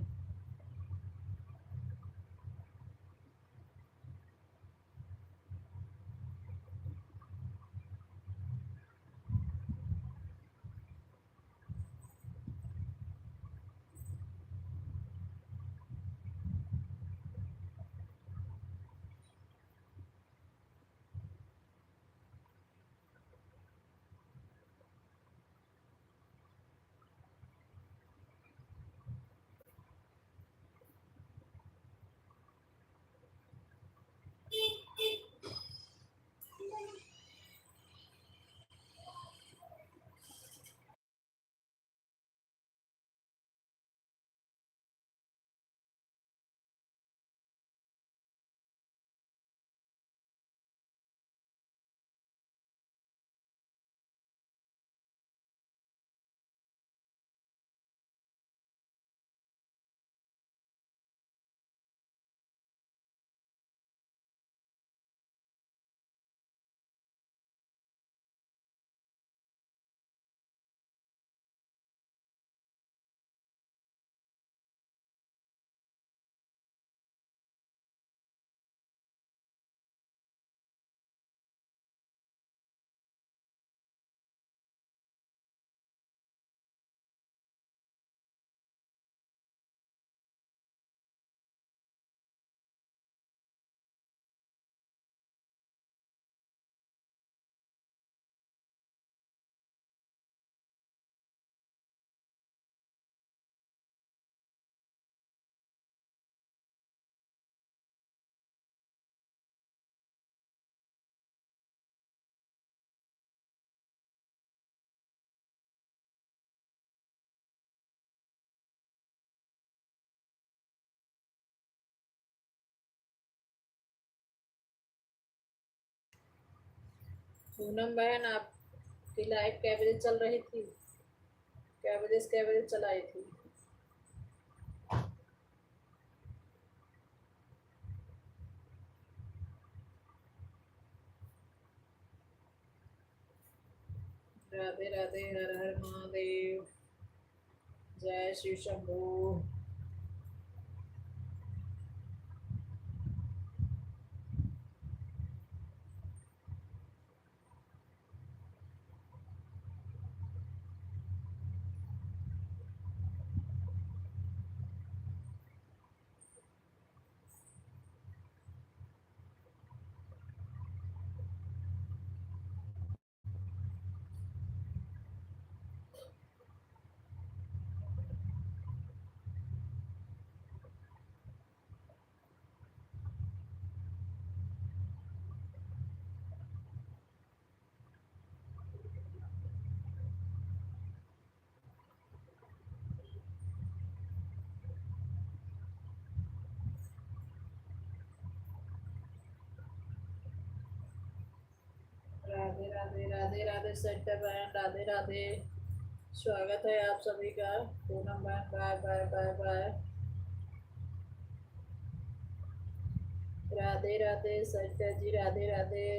पूनम बहन आपकी लाइव कै बजे चल रही थी, कै बजे से कै बजे चलाई थी। राधे राधे, हर हर महादेव, जय श्री शंभू। राधे राधे राधे राधे सेंटर बहन, राधे राधे, स्वागत है आप सभी का। पूनम बहन bye bye bye bye. Radhe Radhe Sarita ji, Radhe Radhe.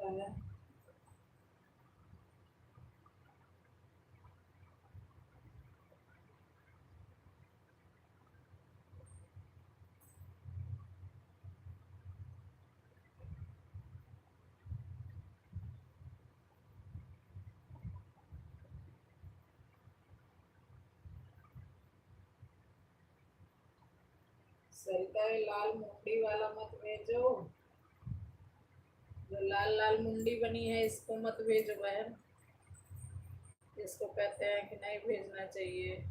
जाता है। सरिता ये लाल मुंडी वाला मत भेजो, जो लाल लाल मुंडी बनी है इसको मत भेजो बहन, इसको कहते हैं कि नहीं भेजना चाहिए।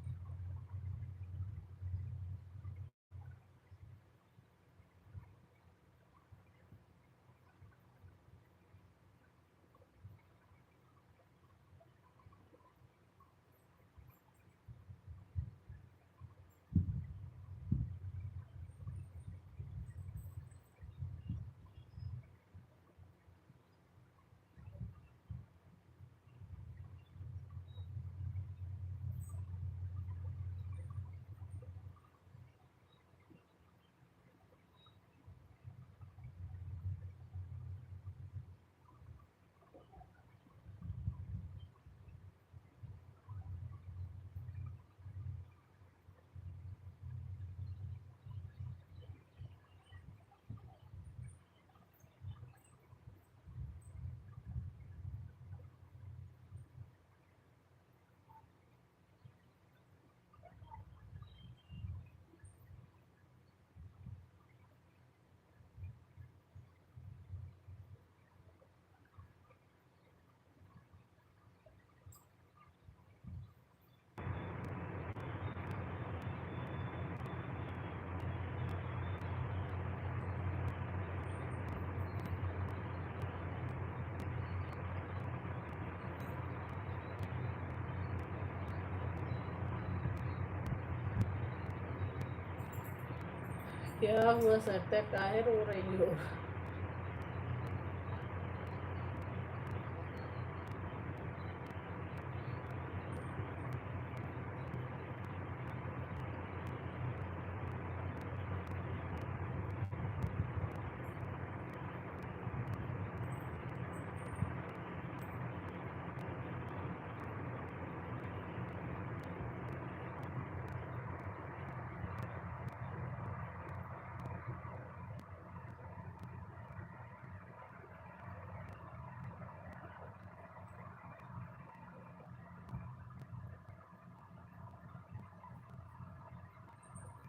क्या हुआ सरिता, काहे रो रही हो?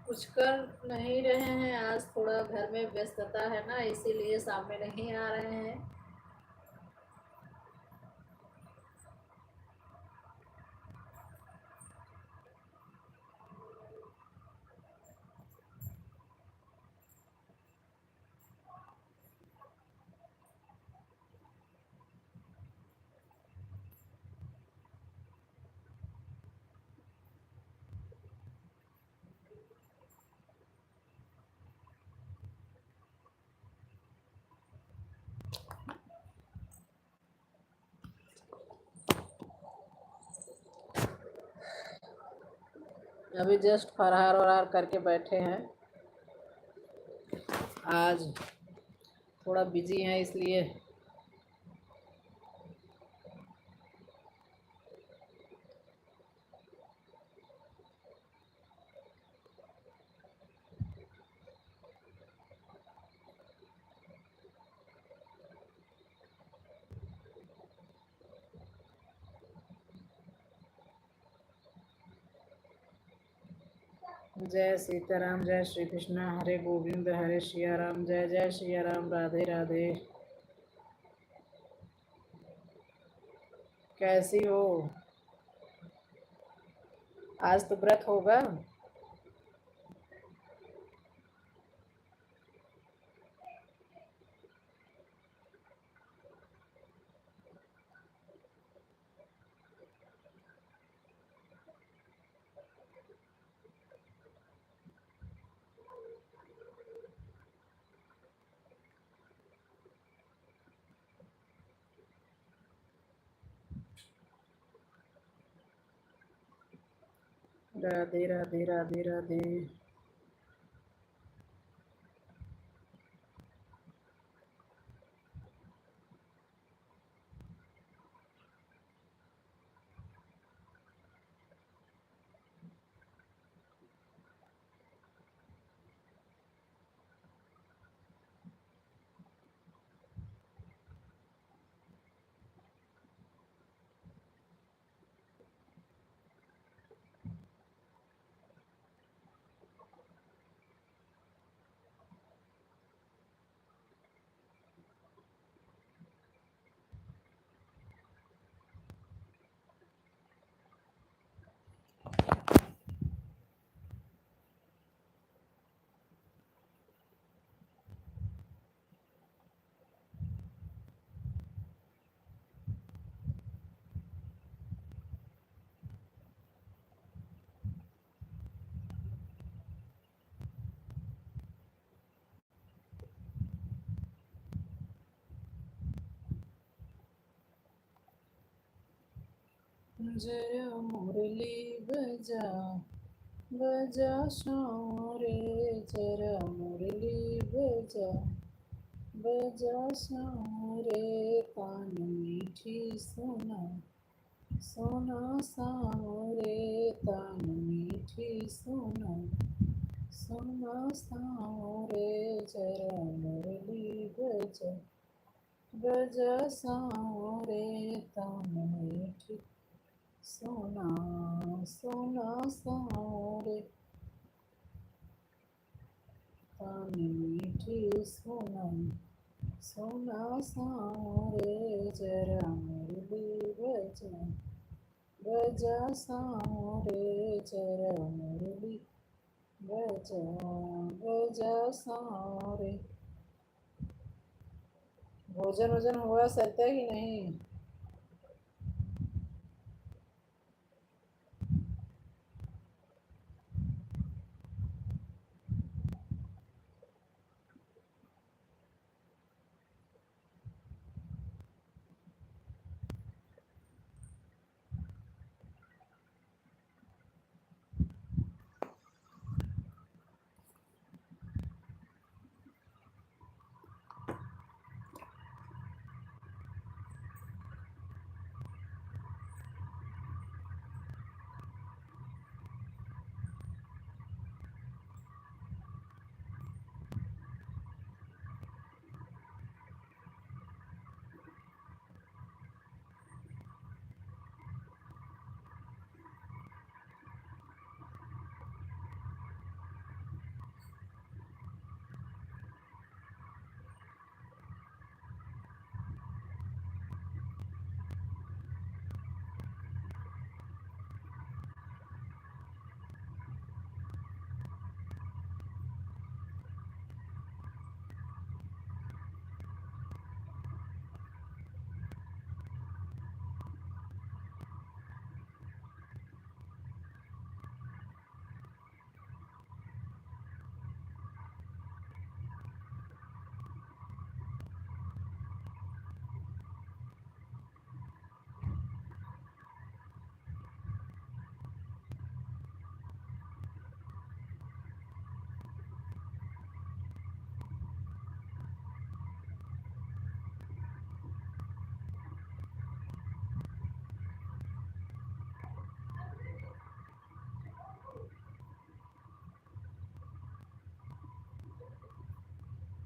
कुछ कर नहीं रहे हैं, आज थोड़ा घर में व्यस्तता है ना, इसीलिए सामने नहीं आ रहे हैं। अभी जस्ट फरार वरार करके बैठे हैं, आज थोड़ा बिजी हैं इसलिए। जय सीताराम, जय श्री कृष्ण, हरे गोविंद, हरे सिया राम, जय जय सिया राम, राधे राधे। कैसी हो? आज तो व्रत होगा। राधे राधे राधे राधे। जरा मुरली बजा बजा श्याम रे, जरा मुरली बजा बजा श्याम रे, कान मीठी सुना सुना श्याम रे, कान मीठी सुना सुना श्याम रे, जरा मुरली बजा बजा श्याम रे, कान मीठी सुना सुना श्याम रे, कान मीठी सुना सुना श्याम रे, जरा मुरली बजा बजा श्याम रे, जरा मुरली बजा बजा श्याम रे। भोजन वोजन हुआ सत्या कि नहीं?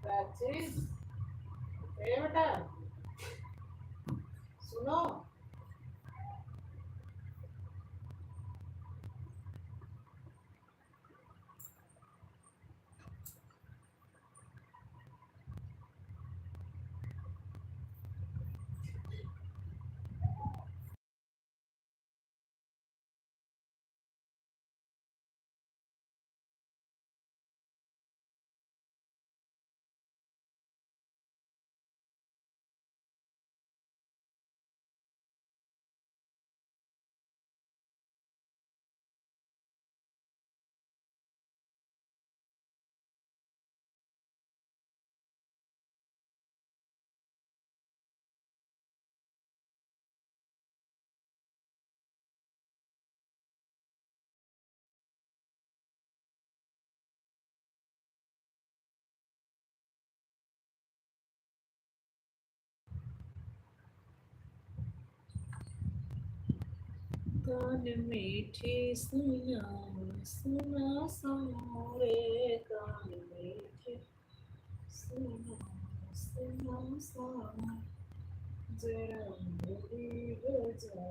प्राची, ए बेटा सुनो। कान मीठी सुना सुना श्याम रे, कान मीठी सुना सुना श्याम, जरा मुरली बजा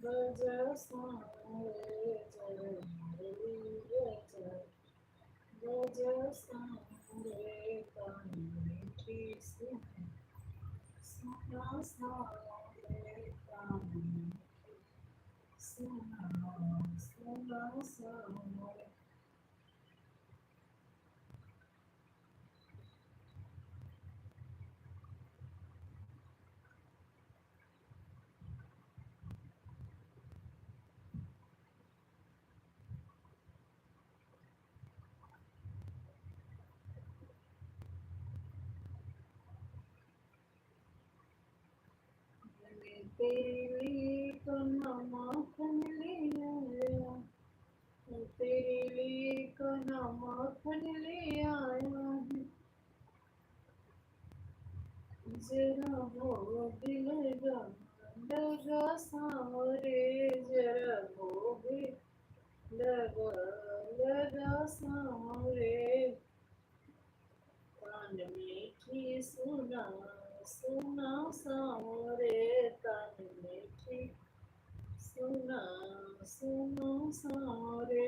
बजा श्याम रे, जरा मुरली बजा बजा श्याम रे, कान मीठी सुना सुना श्याम रे, कान मीठी सुना सुना श्याम रे। तेरी हो दिल लगा सामरे जरा भोगे लगा लगा सामरे कान मीठी सुना सुना सामरे कान मीठी सुना सुना सामरे।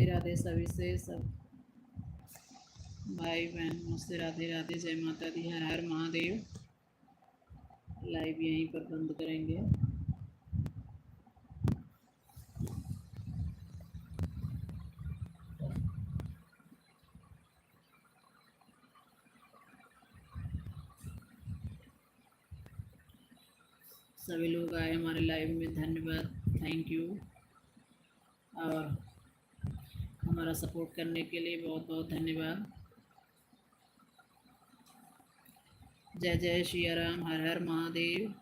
राधे राधे सभी से, सब भाई बहनों से राधे राधे, जय माता दी, हर हर महादेव। लाइव यहीं पर बंद करेंगे। सभी लोग आए हमारे लाइव में, धन्यवाद, थैंक यू। और हमारा सपोर्ट करने के लिए बहुत बहुत धन्यवाद। जय जय श्री राम, हर हर महादेव।